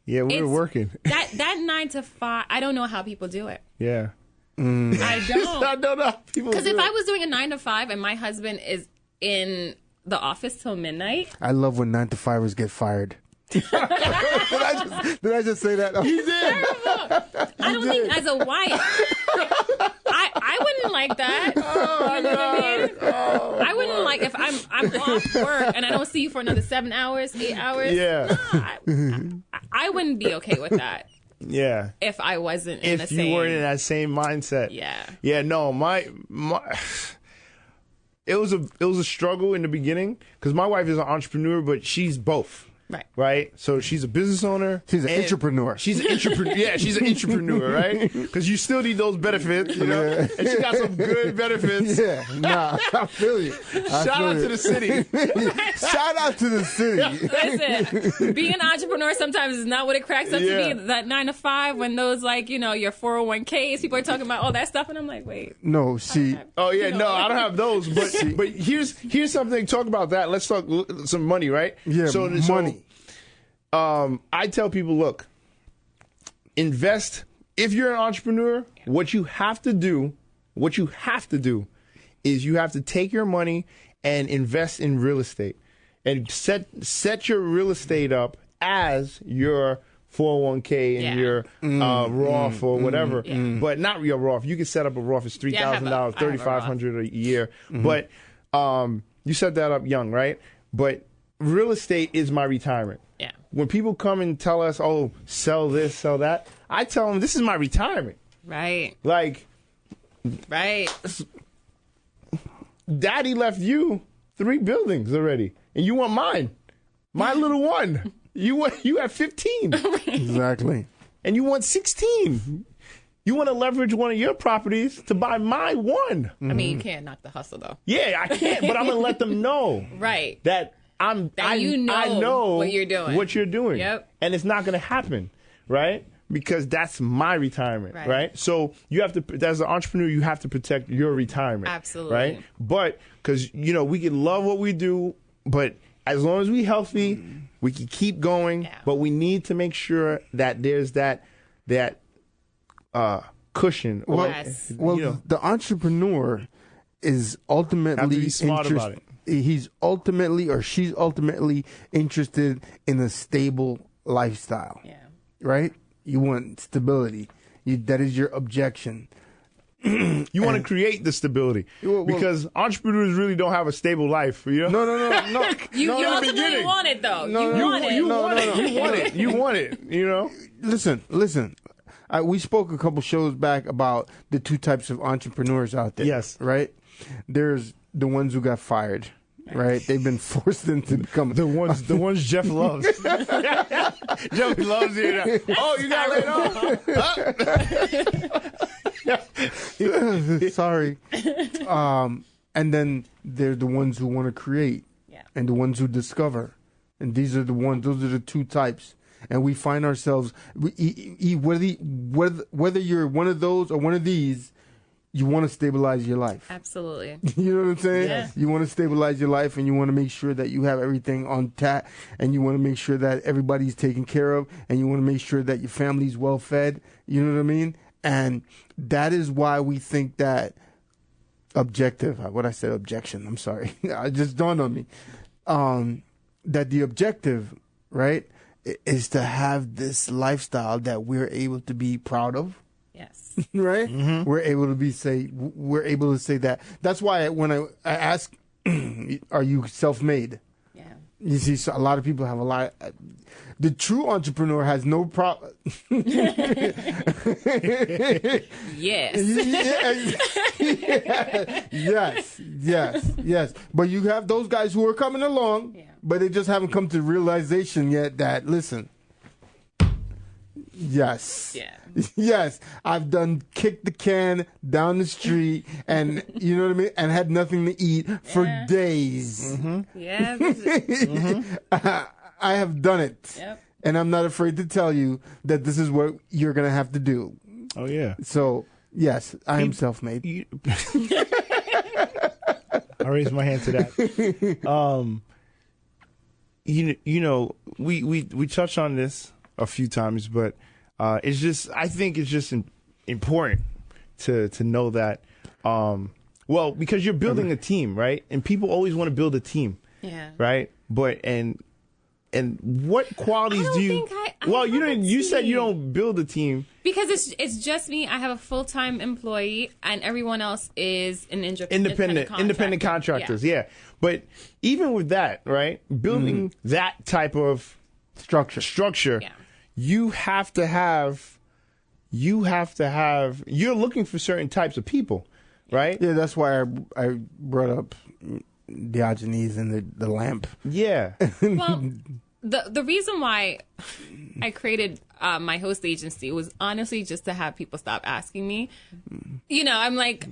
Yeah, we were working. that 9 to 5, I don't know how people do it. Yeah. I don't. I don't know how people Because do if it. I was doing a 9 to 5 and my husband is in the office till midnight. I love when 9-to-5ers get fired. did I just say that? He did. I don't think as a wife, I wouldn't like that. You know what I mean? I wouldn't like if I'm off work and I don't see you for another 7 hours, 8 hours. Yeah. No, I wouldn't be okay with that Yeah. if I wasn't in the If same. you weren't in that same mindset. Yeah. Yeah, no, my it was a struggle in the beginning because my wife is an entrepreneur, but she's both. Right. Right? So she's a business owner. She's an entrepreneur. She's an entrepreneur. Yeah, she's an entrepreneur, right? Because you still need those benefits, you know? Yeah. And she got some good benefits. Yeah, nah, I feel you. Shout out to the city. Shout out to the city. Listen, being an entrepreneur sometimes is not what it cracks up Yeah. to be. That 9 to 5 when those like, you know, your 401ks, people are talking about all that stuff and I'm like, wait. No, she. Oh yeah, no, I don't have those. But here's something. Talk about that. Let's talk some money, right? Yeah, money. I tell people, look, invest. If you're an entrepreneur, what you have to do is you have to take your money and invest in real estate and set your real estate up as your 401k and your Roth or whatever, but not your Roth. You can set up a Roth. It's $3,000, $3,500 a year. But you set that up young, right? But real estate is my retirement. Yeah. When people come and tell us, "Oh, sell this, sell that," I tell them, "This is my retirement." Right. Like, Right. Daddy left you 3 buildings already, and you want mine, my little one. You have 15, Exactly. and you want 16. You want to leverage one of your properties to buy my one. I mean, you can't knock the hustle though. Yeah, I can't, but I'm gonna let them know Right. that I know what you're doing. What you're doing. Yep. And it's not gonna happen, right? Because that's my retirement, Right. right? So you have to, as an entrepreneur, you have to protect your retirement. Absolutely. Right? But, because, you know, we can love what we do, but as long as we're healthy, we can keep going, Yeah. but we need to make sure that there's that cushion. Or, Yes. Well, you know, the entrepreneur is ultimately Have to be smart about it. He's ultimately or she's ultimately interested in a stable lifestyle, Yeah. right? You want stability. That is your objection. you want to create the stability Well, because entrepreneurs really don't have a stable life, you know? No. You in the ultimately beginning. want it though. No, you no, want it. You No, want no, it. no. You want it. You want it. You know? Listen. We spoke a couple shows back about the 2 types of entrepreneurs out there. Yes. Right? There's the ones who got fired, right? They've been forced into becoming The ones Jeff loves. Jeff loves it. Oh, you got laid off. Sorry. And then there's the ones who want to create, Yeah. and the ones who discover. And those are the 2 types. And we find ourselves, whether you're one of those or one of these, you want to stabilize your life. Absolutely. You know what I'm saying? Yeah. You want to stabilize your life, and you want to make sure that you have everything on tap, and you want to make sure that everybody's taken care of, and you want to make sure that your family's well fed. You know what I mean? And that is why we think that objection. I'm sorry. It just dawned on me. That the objective, right, is to have this lifestyle that we're able to be proud of. Yes. Right? We're able to say that. That's why when I ask, are you self-made? Yeah. You see, so a lot of people have a lot. The true entrepreneur has no problem. Yes. Yes. But you have those guys who are coming along, but they just haven't come to the realization yet that, listen, yes. Yeah. Yes, I've done kicked the can down the street and, you know what I mean, and had nothing to eat for days. Yeah. I have done it. Yep. And I'm not afraid to tell you that this is what you're going to have to do. Oh, yeah. So, yes, I am self-made. I raise my hand to that. You know, we touched on this a few times, but I think it's just important to know that Well, because you're building a team, right? And people always want to build a team, Yeah. right? But and what qualities I don't do you? think I well, have you a didn't. You said you team. don't build a team. Because it's just me. I have a full-time employee, and everyone else is an Independent contractors. Yeah. But even with that, right? Building that type of structure. Yeah. You have to have. You're looking for certain types of people, right? Yeah, that's why I brought up Diogenes and the lamp. Yeah. Well, the reason why I created my host agency was honestly just to have people stop asking me. You know, I'm like,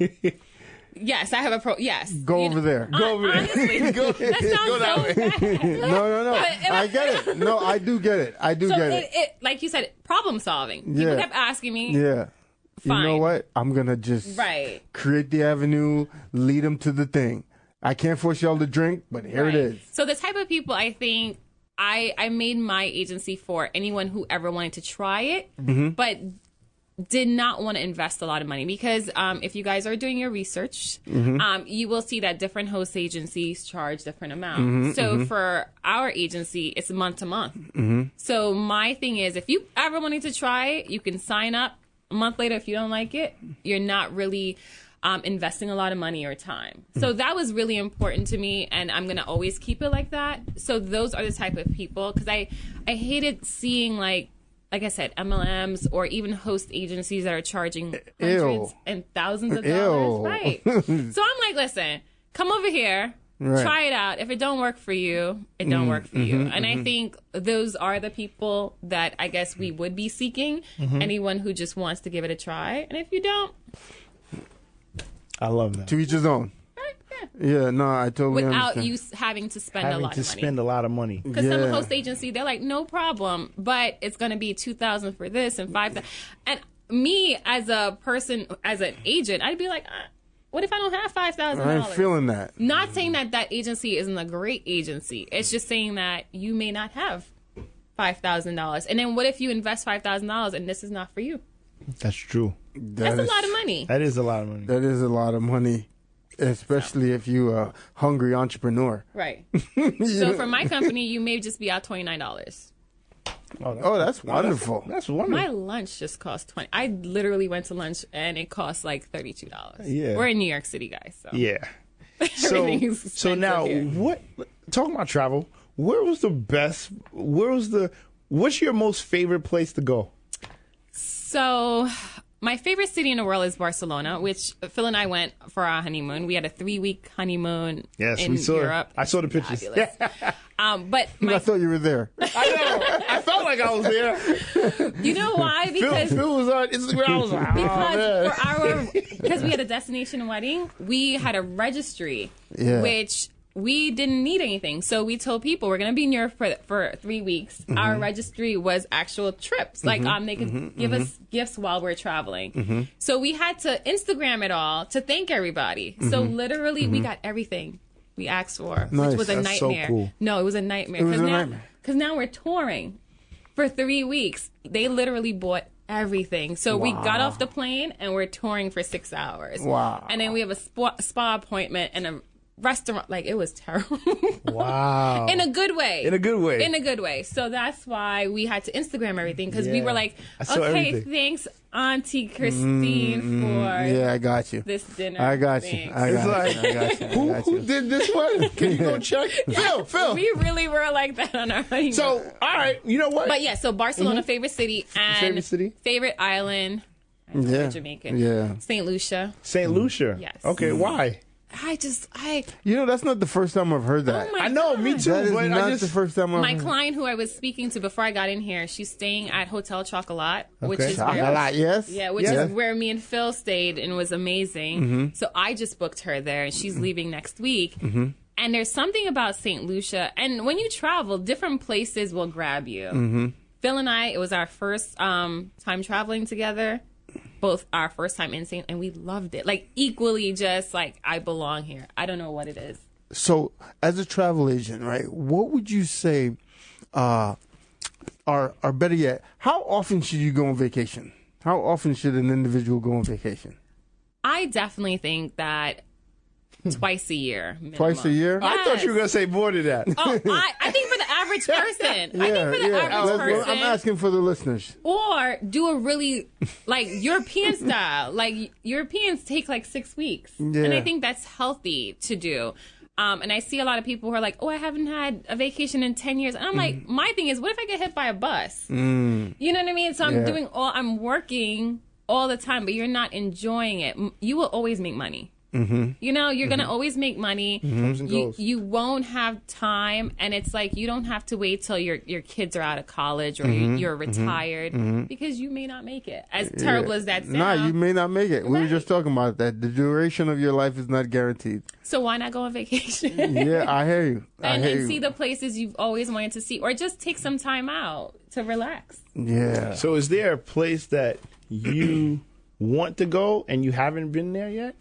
yes, I have a yes. Go over there. Go over there. Honestly, that sounds so bad. No. I get it. No, I do get it. So it, like you said, problem solving. People Yeah. kept asking me. Yeah. Fine. You know what? I'm going to just create the avenue, lead them to the thing. I can't force y'all to drink, but here it is. So the type of people I think I made my agency for anyone who ever wanted to try it, but did not want to invest a lot of money, because if you guys are doing your research, you will see that different host agencies charge different amounts. So for our agency, it's month to month. So my thing is, if you ever wanted to try it, you can sign up. A month later, if you don't like it, you're not really investing a lot of money or time. So that was really important to me, and I'm going to always keep it like that. So those are the type of people, because I hated seeing, like I said, MLMs or even host agencies that are charging hundreds and thousands of dollars. Right. So I'm like, listen, come over here, try it out. If it don't work for you, it don't work for you. And I think those are the people that I guess we would be seeking. Anyone who just wants to give it a try. And if you don't, I love that. To each his own. Yeah, no, I totally without understand. you having to spend a lot of money. spend a lot of money. Because some host agency, they're like, no problem, but it's going to be $2,000 for this and $5,000. And me as a person, as an agent, I'd be like, what if I don't have $5,000? I ain't feeling that. Not saying that that agency isn't a great agency. It's just saying that you may not have $5,000. And then what if you invest $5,000 and this is not for you? That's true. That's a lot of money. That is a lot of money. That is a lot of money. Especially if you're a hungry entrepreneur. Right. So for my company, you may just be out $29. Oh, that's wonderful. That's wonderful. My lunch just cost $20. I literally went to lunch and it cost like $32. Yeah. We're in New York City, guys. So. Yeah. Everything is So expensive now, here. talking about travel, what's your most favorite place to go? So my favorite city in the world is Barcelona, which Phil and I went for our honeymoon. We had a 3-week honeymoon in Europe. I saw the pictures. Fabulous. But I thought you were there. I know. I felt like I was there. You know why? Because Phil was on Instagram. I was like, because we had a destination wedding, we had a registry, Yeah. which we didn't need anything. So we told people we're going to be in Europe for 3 weeks. Our registry was actual trips. Like they could give us gifts while we're traveling. So we had to Instagram it all to thank everybody. So literally we got everything we asked for, Nice. which was a That's so nightmare. cool. No, it was a nightmare. It was a nightmare. Because now we're touring for 3 weeks. They literally bought everything. So we got off the plane and we're touring for 6 hours. Wow. And then we have a spa appointment and a restaurant. Like, it was terrible. wow. In a good way. In a good way. In a good way. So that's why we had to Instagram everything, because we Yeah. were like, I saw okay, everything. thanks, Auntie Christine, for Yeah, I got you. this dinner. I got you. Thanks. I It's got like, you. I got you. I who got you. did this one? Can you go check? Phil. We really were like that on our honeymoon. So, all right, you know what? But yeah, so Barcelona, favorite city, and Favorite city? favorite island. I know Yeah. we're Jamaican. Yeah. St. Lucia. St. Lucia. Yes. Okay, why? You know, that's not the first time I've heard that. Oh my I know, me God. too. That is but not I just, the first time I've My heard client who I was speaking to before I got in here, she's staying at Hotel Chocolat, which Okay. is Chocolat, yes? yeah, which Yes. is where me and Phil stayed and was amazing. So I just booked her there, and she's leaving next week. And there's something about St. Lucia, and when you travel, different places will grab you. Phil and I, it was our first time traveling together. Both our first time in St. and we loved it. Like, equally just like, I belong here. I don't know what it is. So, as a travel agent, right, what would you say are better yet, how often should you go on vacation? How often should an individual go on vacation? I definitely think that twice a year. Minimum. Twice a year? I thought you were going to say more than that. Oh, I think for the average person. I think for the average person. I'm asking for the listeners. Or do a really, like, European style. Like, Europeans take, like, 6 weeks. Yeah. And I think that's healthy to do. And I see a lot of people who are like, oh, I haven't had a vacation in 10 years. And I'm like, my thing is, what if I get hit by a bus? You know what I mean? So I'm working all the time, but you're not enjoying it. You will always make money. You know, you're going to always make money. You won't have time. And it's like, you don't have to wait till your kids are out of college or you're retired because you may not make it. As terrible as that sounds. Nah, you may not make it. We were just talking about that. The duration of your life is not guaranteed. So why not go on vacation? Yeah, I hear you. And see the places you've always wanted to see, or just take some time out to relax. Yeah. So is there a place that you want to go and you haven't been there yet?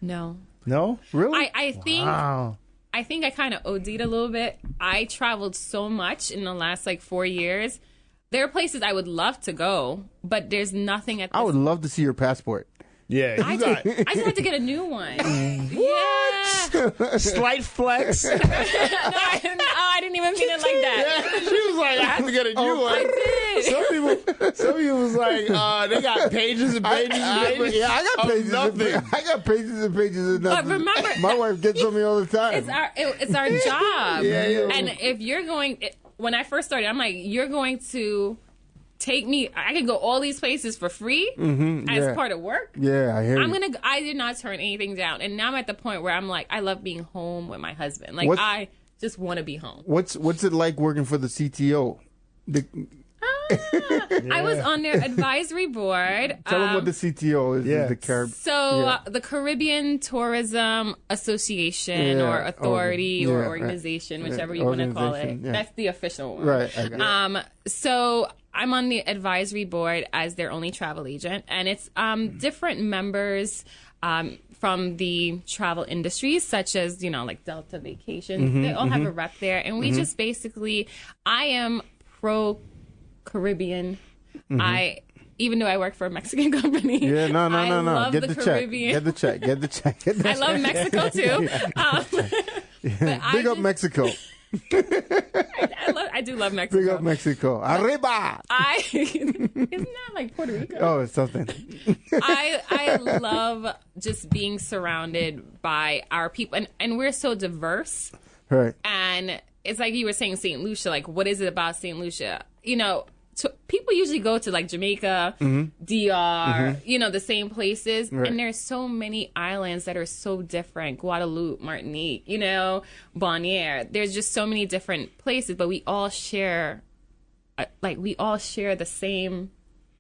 No. No? Really? I think Wow. I think I kind of OD'd a little bit. I traveled so much in the last 4 years. There are places I would love to go, but there's nothing at this. I would love to see your passport. Yeah, I you got just had to get a new one. Yeah. slight flex. No, I didn't even mean it like that. She was like, I have to get a new one. I did. Some people was like, they got pages and pages and pages. Yeah, I got of pages. nothing. I got pages and pages of nothing. But remember, my wife gets on me all the time. It's our job. Yeah. And if you're going, when I first started, I'm like, you're going to take me. I can go all these places for free as part of work. Yeah, I hear you. I did not turn anything down, and now I'm at the point where I'm like, I love being home with my husband. Like, I just want to be home. What's it like working for the CTO? I was on their advisory board. Tell them what the CTO is. The Caribbean. So the Caribbean Tourism Association or Authority or Organization, whichever you want to call it. Yeah. That's the official one. Right. I got it. So I'm on the advisory board as their only travel agent, and it's different members from the travel industries, such as, like Delta Vacations. They all have a rep there, and we just basically, I am pro Caribbean. Even though I work for a Mexican company. Yeah, no. I love Get the the check. Caribbean. Get the check. Get the check. I love Mexico too. Big up Mexico. I do love Mexico. Big up Mexico. Arriba. Isn't that like Puerto Rico? Oh, it's something. I love just being surrounded by our people, and we're so diverse. Right. And it's like you were saying, St. Lucia. Like, what is it about St. Lucia? People usually go to Jamaica, DR, the same places. Right. And there's so many islands that are so different. Guadeloupe, Martinique, Bonaire. There's just so many different places, but we all share, the same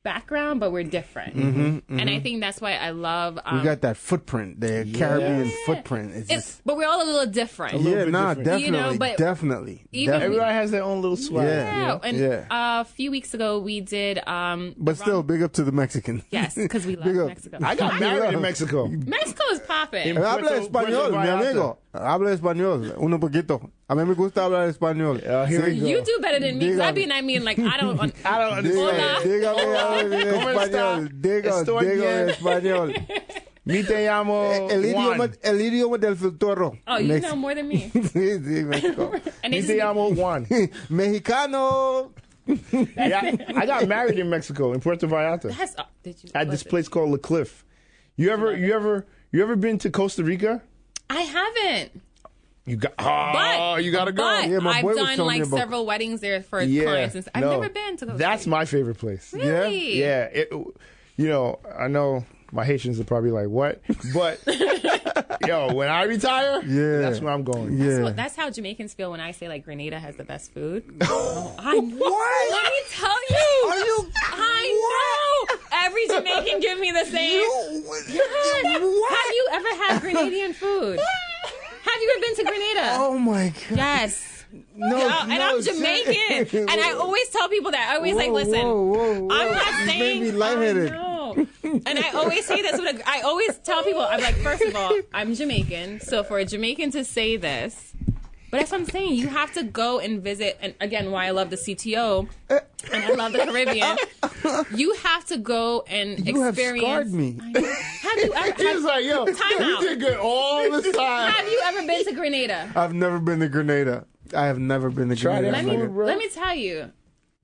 background, but we're different. And I think that's why I love. We got that footprint, the Caribbean footprint. But we're all a little different. Definitely, but definitely. Everybody has their own little swag. And a few weeks ago we did. But still, big up to the Mexican. Yes, because we love Mexico. I got married in Mexico. Mexico is popping. Habla español, mi amigo. Habla español, un poquito. A mí me gusta hablar español. Here we go. You do better than me. I mean, I don't understand. Dígame español. Digo español. Mi te llamo Juan. El idioma del futuro. Oh, you know more than me. Sí, Mexico. Mi te llamo Juan. Mexicano. Yeah, I got married in Mexico, in Puerto Vallarta. At this place called La Cliff. You ever been to Costa Rica? I haven't. You gotta go. Yeah, my I've boy was done telling me about- several weddings there for clients. And I've never been to Costa That's Rica. my favorite place. Really? Yeah. I know my Haitians are probably like, what? But, when I retire, that's where I'm going. Yeah. That's how Jamaicans feel when I say Grenada has the best food. I know. What? Let me tell you. I know. Every Jamaican give me the same. Yes. Have you ever had Grenadian food? Have you ever been to Grenada? Oh my God. Yes. No, and I'm Jamaican. And I always tell people that. I always listen, I'm not saying. You made me lightheaded. I know. And I always say this. I always tell people, I'm like, first of all, I'm Jamaican. So for a Jamaican to say this, but that's what I'm saying. You have to go and visit. And again, why I love the CTO and I love the Caribbean. You have to go and experience. You have scarred me. I know. Have you ever? He's like, yo, Time we out. did good all the time. Have you ever been to Grenada? I've never been to Grenada. I have never been to Try Grenada. that Let me food, bro. let me tell you,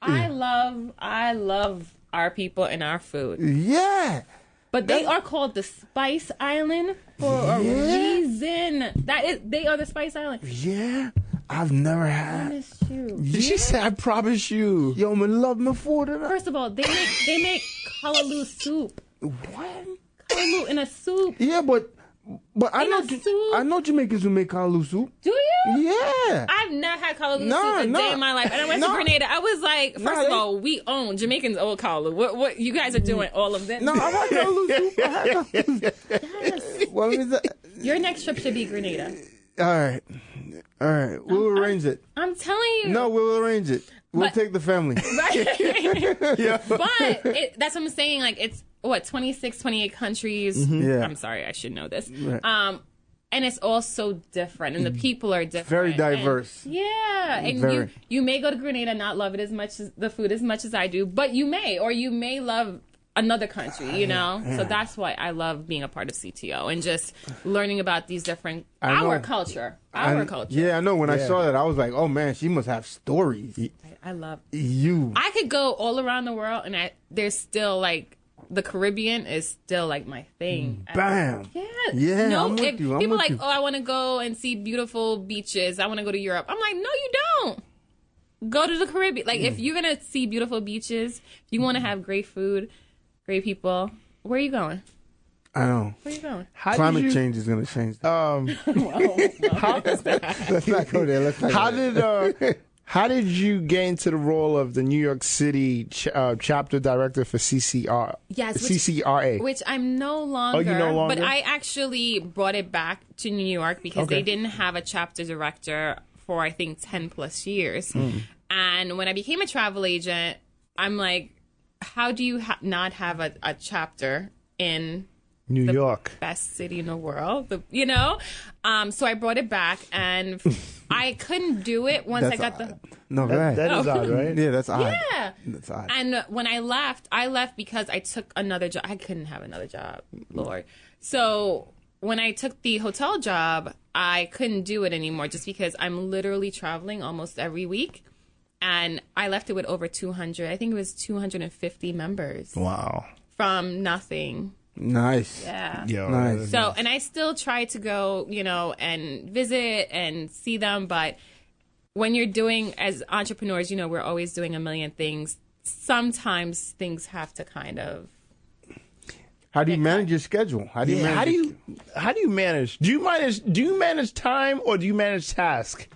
I love our people and our food. Yeah. But they are called the Spice Island for a reason. They are the Spice Island. Yeah. I've never I had. miss you. She said, I promise you. Yo, man, love me for that. First of all, they make callaloo soup. What? Callaloo in a soup. Yeah, but I In know a soup? I know Jamaicans who make callaloo soup. Do you? Yeah. I've never had callaloo Nah, soup a nah. day in my life. And I went Nah. to Grenada. I was like, first Nah, of they- all, we own Jamaicans old callaloo. What you guys are doing? All of this? No, I had callaloo soup. I had callaloo soup. What is that? Your next trip should be Grenada. All right. We'll arrange it. I'm telling you. No, we'll arrange it. We'll But- take the family. Right? Yeah. But that's what I'm saying. Like, it's, 26, 28 countries. Yeah. I'm sorry, I should know this. Right. And it's all so different, and the people are different. Very And- diverse. yeah, and Very. you may go to Grenada and not love it as much as the food as much as I do, but you may love another country, you know. So that's why I love being a part of CTO and just learning about these different our know. culture. Yeah, I know. When I saw that, I was like, oh, man, she must have stories. I love. You. I could go all around the world, and there's still like the Caribbean is still like my thing. Bam. Yeah. Yeah, No, I'm with if you, I'm people with like, you. oh, I want to go and see beautiful beaches. I want to go to Europe. I'm like, no, you don't. Go to the Caribbean. Like, if you're gonna see beautiful beaches, if you want to have great food, great people, where are you going? I know. Where are you going? Climate change is going to change that. Let's not go there. Let's not go there. How did you get into the role of the New York City chapter director for Yes, CCRA? Which I'm no longer. Oh, you're no longer? But I actually brought it back to New York because Okay. they didn't have a chapter director for, I think, 10 plus years. Hmm. And when I became a travel agent, I'm like, how do you not have a chapter in New York. best city in the world, so I brought it back, and I couldn't do it once I got the No, go ahead. That is odd, right? Yeah, that's odd. yeah. That's odd. And when I left because I took another job. I couldn't have another job, Lord. So when I took the hotel job, I couldn't do it anymore just because I'm literally traveling almost every week. And I left it with over 200. I think it was 250 members Wow. from nothing. Nice. Yeah. Yo, Nice. So, and I still try to go, and visit and see them. But when you're doing, as entrepreneurs, we're always doing a million things. Sometimes things have to kind of. How do you manage your schedule? How do you Yeah, manage how do you manage? Do you manage time or do you manage task?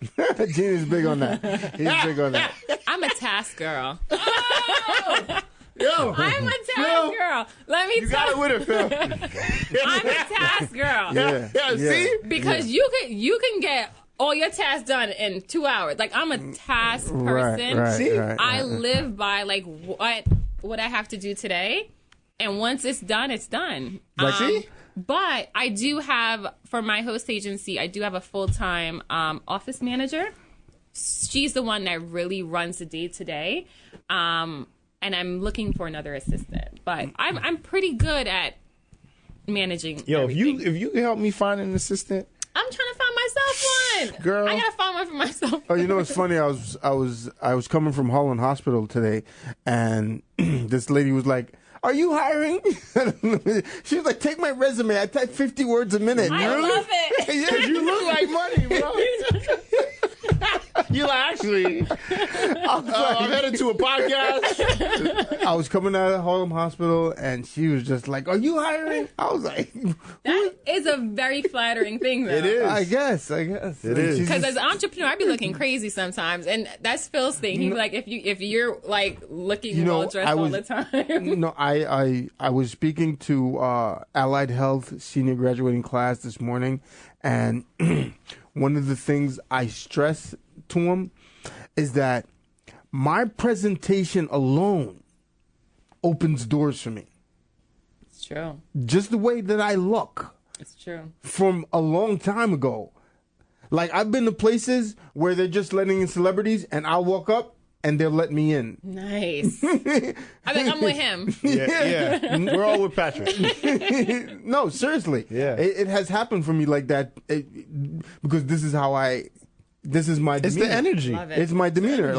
Gene is big on that. He's big on that. I'm a task girl. Yo, I'm a task girl. Let me you got tell it with it, Phil. I'm a task girl. Yeah. Yeah, see? Because you can get all your tasks done in 2 hours. Like, I'm a task person. Right, See? I live by like what I have to do today, and once it's done, it's done. See? But I do have, for my host agency, I do have a full-time office manager. She's the one that really runs the day-to-day, and I'm looking for another assistant. But I'm pretty good at managing. Yo, everything. if you can help me find an assistant, I'm trying to find myself one. Girl. I gotta find one for myself. Oh, it's funny. I was coming from Holland Hospital today, and this lady was like, "Are you hiring?" She was like, "Take my resume. I type 50 words a minute." I love it. Yeah, you look like money, bro. you're like, actually, I'm headed to a podcast. I was coming out of Harlem Hospital, and she was just like, "Are you hiring?" I was like, That is a very flattering thing, though. It is. "I guess." It is. She's Because just- as an entrepreneur, I'd be looking crazy sometimes, and that's Phil's thing. He'd be like, if you're like looking well dressed all the time. No, I was speaking to Allied Health senior graduating class this morning, and one of the things I stress to them is that my presentation alone opens doors for me. It's true. Just the way that I look It's true. from a long time ago. Like, I've been to places where they're just letting in celebrities, and I'll walk up and they'll let me in. Nice. I'm with him. Yeah. We're all with Patrick. No, seriously. Yeah. It has happened for me like that because this is how this is my demeanor. It's the energy. Love it. It's my demeanor.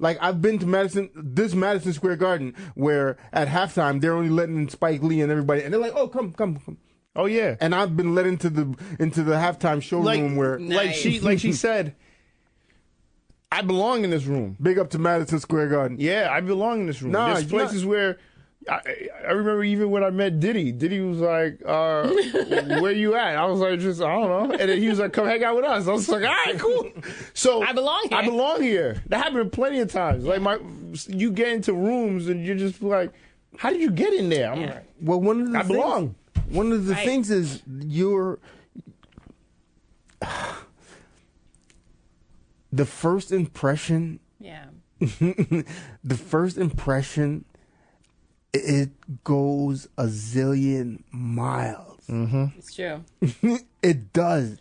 I've been to Madison Square Garden where at halftime they're only letting in Spike Lee and everybody, and they're like, "Oh, come." Oh yeah. And I've been let into the halftime showroom where Nice. like she said, I belong in this room. big up to Madison Square Garden. Yeah, I belong in this room. Nah, There's places where I remember even when I met Diddy. Diddy was like, "Where you at?" I was like, "Just I don't know." And then he was like, "Come hang out with us." I was like, "All right, cool." So I belong here. I belong here. That happened plenty of times. Like you get into rooms and you're just like, "How did you get in there?" I'm like, Well, one of the I belong. One of the Right. things is the first impression. Yeah. The first impression, it goes a zillion miles. It's true. It does.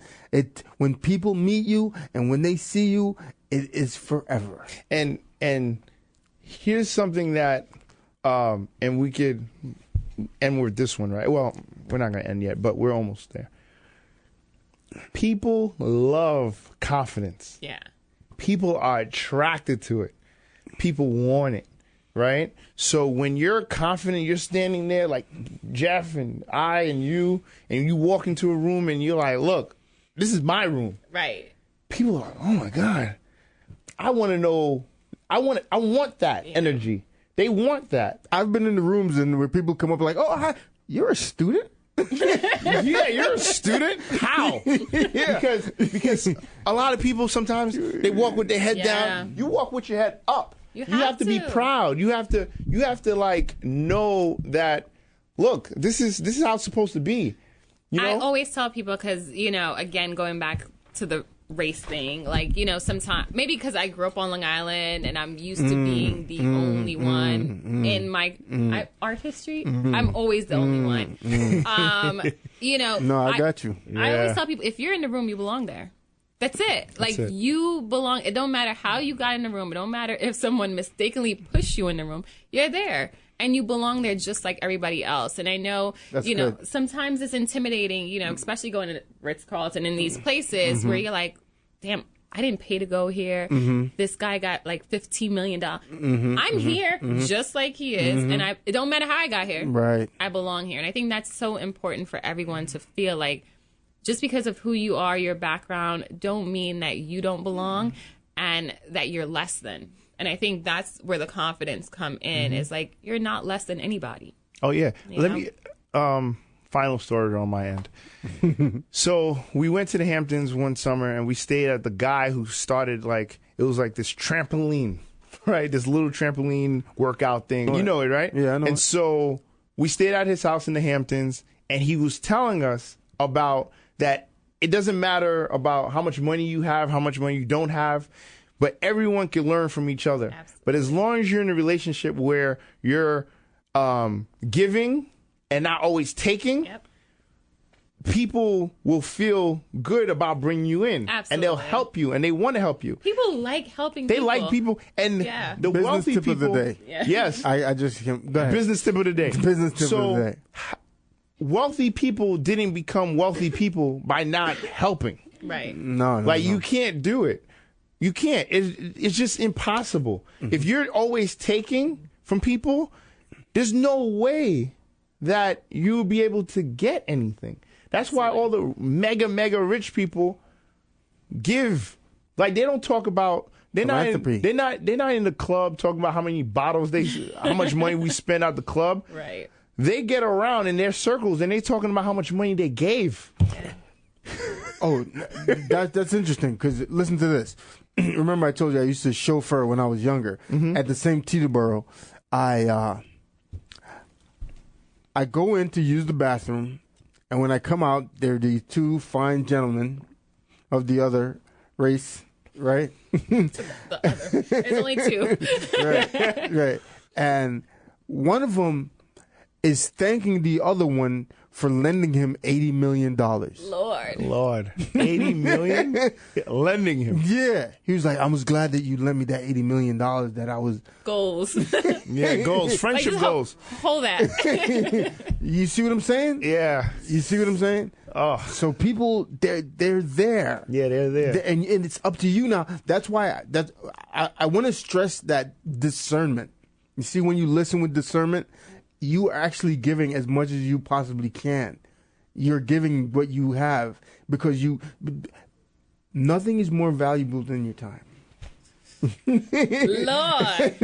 When people meet you and when they see you, it is forever. And here's something that and we could end with this one, right? Well, we're not going to end yet, but we're almost there. People love confidence. Yeah. People are attracted to it. People want it, right? So when you're confident, you're standing there like Jeff and I and you walk into a room and you're like, "Look, this is my room." Right. People are like, "Oh my God, I want to know. I want that energy." They want that. I've been in the rooms and where people come up like, "Oh, hi, you're a student?" Yeah, you're a student. How? Yeah. Because a lot of people sometimes they walk with their head Yeah. down. You walk with your head up. You have have to be to. proud. You have to like know that. Look, this is how it's supposed to be. You know. I always tell people because, again, going back to the race thing, like, sometimes maybe because I grew up on Long Island and I'm used to being the only one in my art history. I'm always the only one. No, I got you. I always tell people, if you're in the room, you belong there. That's it. Like, it. you belong. It don't matter how you got in the room. It don't matter if someone mistakenly pushed you in the room. You're there. And you belong there just like everybody else. And I know, That's you know, good. sometimes it's intimidating, especially going to Ritz-Carlton in these places where you're like, damn, I didn't pay to go here. This guy got like $15 million. I'm here just like he is. And it don't matter how I got here. Right. I belong here. And I think that's so important for everyone to feel like just because of who you are, your background, don't mean that you don't belong and that you're less than. And I think that's where the confidence come in is like, you're not less than anybody. Oh yeah. Let know? me final story on my end. So we went to the Hamptons one summer and we stayed at the guy who started it was like this trampoline, right? This little trampoline workout thing. You know it, right? Yeah, I know And it. so we stayed at his house in the Hamptons and he was telling us about that it doesn't matter about how much money you have, how much money you don't have, but everyone can learn from each other. Absolutely. But as long as you're in a relationship where you're giving and not always taking, Yep. people will feel good about bringing you in. Absolutely. And they'll help you and they want to help you. People like helping They people. like people. And Yeah. the Business wealthy tip people. of the day. Yeah. Yes. I just go ahead. Business tip of the day. Business tip of the day. Wealthy people didn't become wealthy people by not helping. Right. No. Like, you can't do it. You can't. It's just impossible. If you're always taking from people, there's no way that you'll be able to get anything. That's why all the mega rich people give. Like, they don't talk about. They're not Philanthropy. in the club talking about how many bottles how much money we spend at the club. Right. They get around in their circles and they're talking about how much money they gave. Oh, that's interesting because listen to this. Remember I told you I used to chauffeur when I was younger. At the same Teterboro, I go in to use the bathroom, and when I come out, there are these two fine gentlemen of the other race, right? There's only two. Right. And one of them is thanking the other one for lending him $80 million. Lord. 80 million? Lending him. Yeah. He was like, I was glad that you lent me that $80 million that I was. Goals. Yeah, goals. Friendship Like, goals. Hold that. You see what I'm saying? Yeah. You see what I'm saying? Oh. So people, they're there. Yeah, they're there. And it's up to you now. That's why I want to stress that discernment. You see, when you listen with discernment, you are actually giving as much as you possibly can. You're giving what you have because nothing is more valuable than your time. Lord.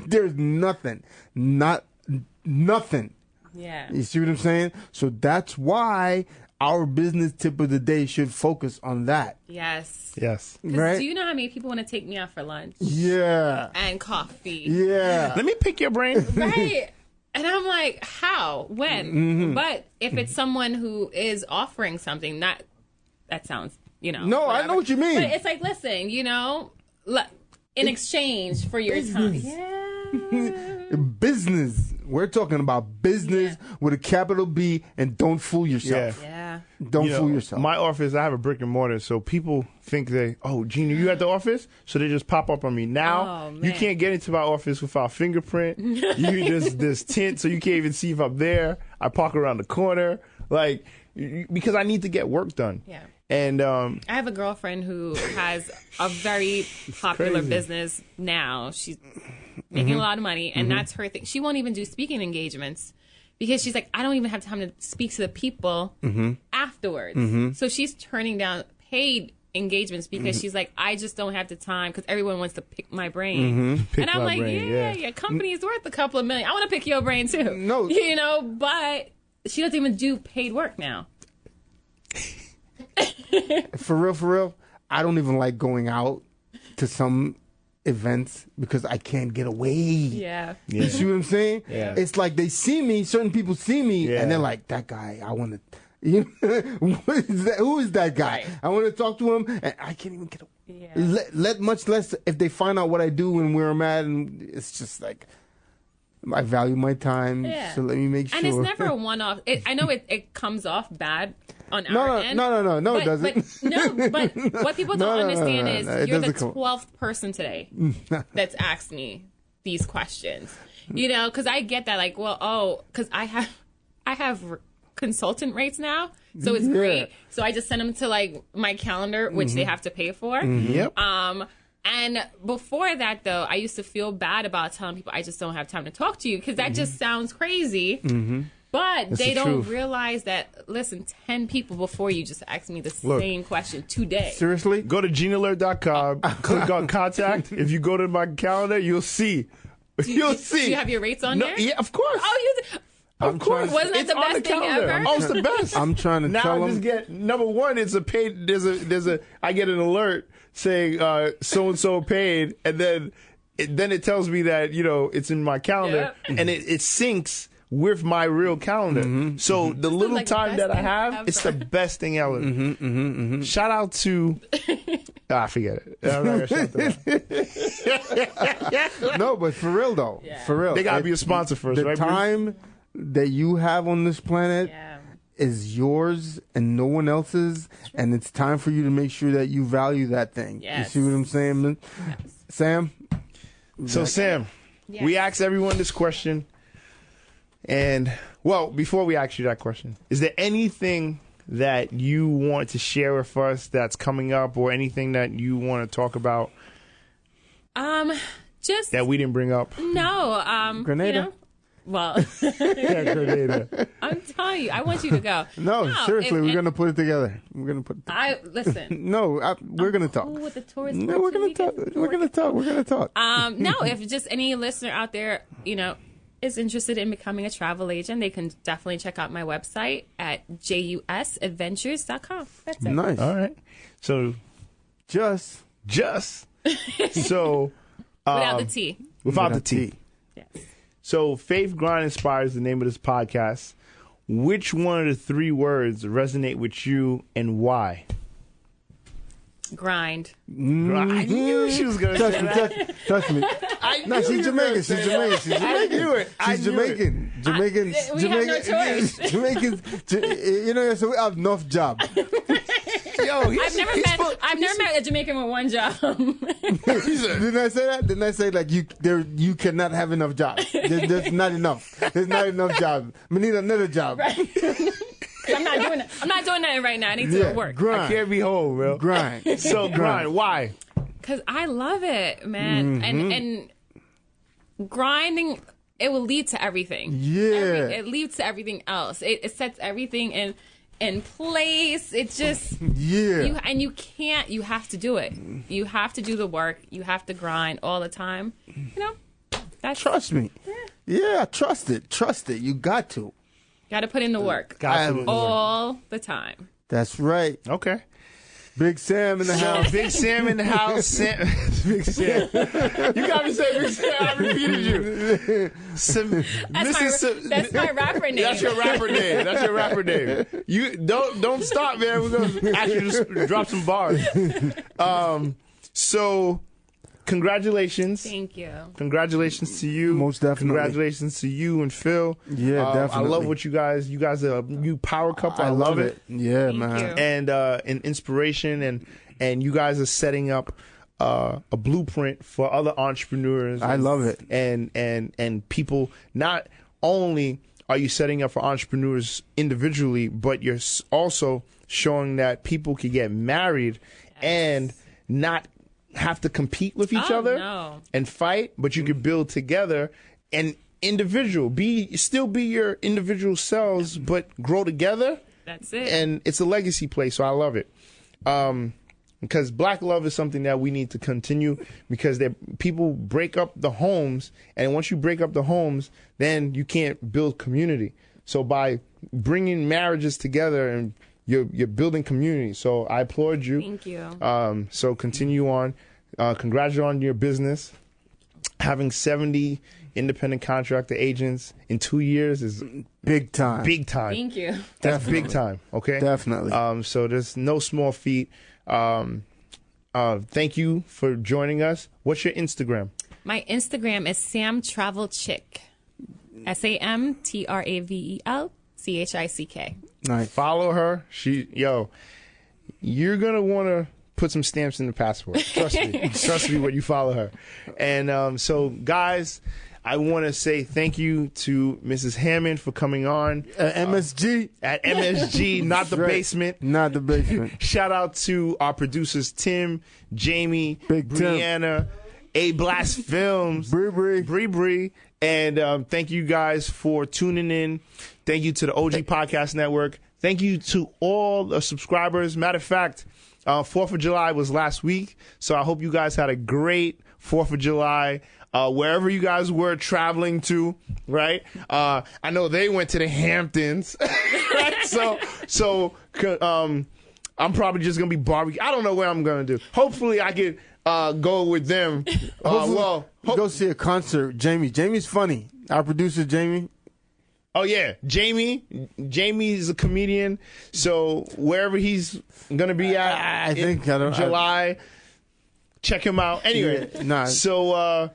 There's nothing. Nothing. Yeah. You see what I'm saying? So that's why our business tip of the day should focus on that. Yes. Yes. Because Right? do you know how many people want to take me out for lunch Yeah. and coffee? Yeah. Let me pick your brain. Right. And I'm like, how? When? Mm-hmm. But if it's someone who is offering something, that sounds, No, I whatever. know what you mean. But it's like, listen, in exchange for your time. business. Yeah. Business. We're talking about business with a capital B, and don't fool yourself. Yeah. Don't You know, fool yourself. My office, I have a brick and mortar, so people think Gina, you at the office? So they just pop up on me. Now, Oh, you man. can't get into my office without fingerprint. There's tint, so you can't even see if I'm there. I park around the corner, because I need to get work done. Yeah. And I have a girlfriend who has a very popular crazy. business now. She's making a lot of money, and that's her thing. She won't even do speaking engagements because she's like, I don't even have time to speak to the people afterwards. So she's turning down paid engagements because she's like, I just don't have the time because everyone wants to pick my brain. Pick and I'm my like, brain, yeah, yeah. your company is worth a couple of million. I want to pick your brain too. No. But she doesn't even do paid work now. For real, I don't even like going out to some events because I can't get away. Yeah. You see what I'm saying? Yeah. It's like they see me, certain people see me, Yeah. and they're like, that guy, I want to, who is that guy? Right. I want to talk to him, and I can't even get away. Yeah. Much less if they find out what I do and where I'm at, and it's just like, I value my time, Yeah. so let me make sure. And it's never a one-off. I know it comes off bad on our end. No, it doesn't. But what people don't understand is it you're the doesn't come- 12th person today that's asked me these questions. Because I get that, because I have consultant rates now, so it's great. So I just send them to my calendar, which they have to pay for. Yep. And before that, though, I used to feel bad about telling people I just don't have time to talk to you because that just sounds crazy. But they the don't truth. realize that, listen, 10 people before you just asked me the same question today. Seriously? Go to GinaAlert.com, click on contact. If you go to my calendar, you'll see. You'll see. Do you have your rates on there? Yeah, of course. Oh, Of course. Wasn't that It's the on best thing calendar. ever? Oh, it's the best. I'm trying to now tell I just them. get number one. It's a paid. I get an alert saying so and so paid, and then it tells me that it's in my calendar, Yep. and it syncs with my real calendar. So the little like the time best that I thing have, ever. it's the best thing ever. Shout out to. Forget it. I'm not gonna shout them out. No, but for real though, Yeah. for real, They gotta be a sponsor first, The right? Bruce? time that you have on this planet Yeah. is yours and no one else's, and it's time for you to make sure that you value that thing. Yes. You see what I'm saying, man? Sam? So Sam, Yes. we asked everyone this question, and before we ask you that question, is there anything that you want to share with us that's coming up, or anything that you want to talk about Just that we didn't bring up? no. Grenada? Well, Yeah, Grenada. I'm telling you, I want you to go. No, seriously, if- we're gonna put it together. We're gonna put. listen. We're gonna talk. Cool with the tourist. No, we're gonna talk. We're gonna talk. We're gonna talk. No, if just any listener out there, is interested in becoming a travel agent, they can definitely check out my website at jusadventures.com. That's it. Nice. All right. So Just so Without the T. without the T. Yes. So Faith Grind Inspires, the name of this podcast. Which one of the three words resonate with you, and why? Grind. I knew she was gonna say that. Trust me. I No, she's Jamaican. She's Jamaican. She's Jamaican. I knew it. She's Jamaican. Jamaican. We have no choice. Jamaicans. You know, so we have enough job. Yo, I've never met a Jamaican with one job. Didn't I say that? Didn't I say like you cannot have enough jobs? There's not enough. There's not enough jobs. We need another job. Right. I'm not doing that. I'm not doing that right now. I need to work. Grind. I can't be home, bro. Grind. So grind. Why? Because I love it, man. And grinding, it will lead to everything. Yeah. It leads to everything else. It sets everything in place. It just you have to do it. You have to do the work. You have to grind all the time. You know, Trust me. Yeah, trust it. Trust it. You got to. Got to put in the work all the time. That's right. Okay. Big Sam in the house. Big Sam in the house. Big Sam. You got me saying Big Sam. I repeated you. That's my rapper name. That's your rapper name. That's your rapper name. You don't stop, man. We're gonna actually just drop some bars. So, congratulations. Thank you. Congratulations to you. Most definitely. Congratulations to you and Phil. Yeah, definitely. I love what you guys are a new power couple. I love it. Yeah, Thank man. you. And an inspiration, and you guys are setting up a blueprint for other entrepreneurs. I love it. And people. Not only are you setting up for entrepreneurs individually, but you're also showing that people can get married and not have to compete with each other and fight, but you can build together and still be your individual selves, but grow together. That's it. And it's a legacy play, so I love it. Because black love is something that we need to continue, because people break up the homes, and once you break up the homes, then you can't build community. So by bringing marriages together, and you're building community. So I applaud you. Thank you. So continue on. Congratulations on your business. Having 70 independent contractor agents in 2 years is Big time. big time. Thank you. That's big time. Okay. Definitely. So there's no small feat. Thank you for joining us. What's your Instagram? My Instagram is Sam Travel Chick. SamTravelChick. Nice. Follow her. You're gonna want to put some stamps in the passport. Trust me. Trust me when you follow her. And so, guys, I want to say thank you to Mrs. Hammond for coming on. MSG. At MSG, not the Right. basement. Not the basement. Shout out to our producers, Tim, Jamie, Big Tim. Brianna, A Blast Films, Bree. And thank you guys for tuning in. Thank you to the OG Podcast Network. Thank you to all the subscribers. Matter of fact, 4th of July was last week, so I hope you guys had a great 4th of July. Wherever you guys were traveling to, right? I know they went to the Hamptons, right? So I'm probably just gonna be barbecue. I don't know what I'm gonna do. Hopefully, I could go with them. Go see a concert. Jamie's funny. Our producer, Jamie. Oh yeah, Jamie is a comedian. So wherever he's gonna be at, I think July, check him out. Anyway, so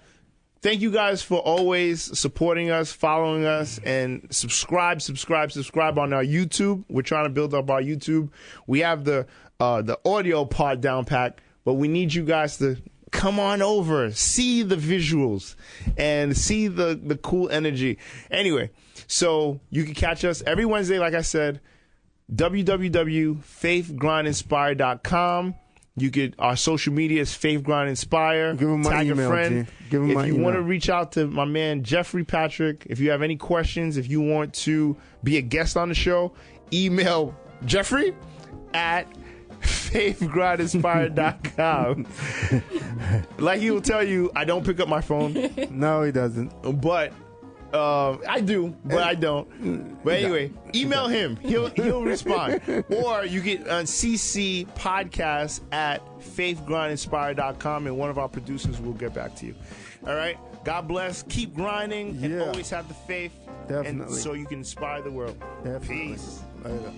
thank you guys for always supporting us, following us, and subscribe on our YouTube. We're trying to build up our YouTube. We have the audio part down pat, but we need you guys to come on over, see the visuals, and see the cool energy. Anyway, so you can catch us every Wednesday, like I said, www.faithgrindinspire.com. You could, our social media is Faith Grind Inspire. Give him my Tag email, a friend. G. Give him if my you email. want to reach out to my man Jeffrey Patrick, if you have any questions, if you want to be a guest on the show, email Jeffrey at faithgrindinspire.com. Like he will tell you, I don't pick up my phone. No, he doesn't. But I do, but I don't. But anyway, email him. He'll respond. Or you get CC podcast at faithgrindinspire.com, and one of our producers will get back to you. All right. God bless. Keep grinding and always have the faith. Definitely. And so you can inspire the world. Definitely. Peace. Later.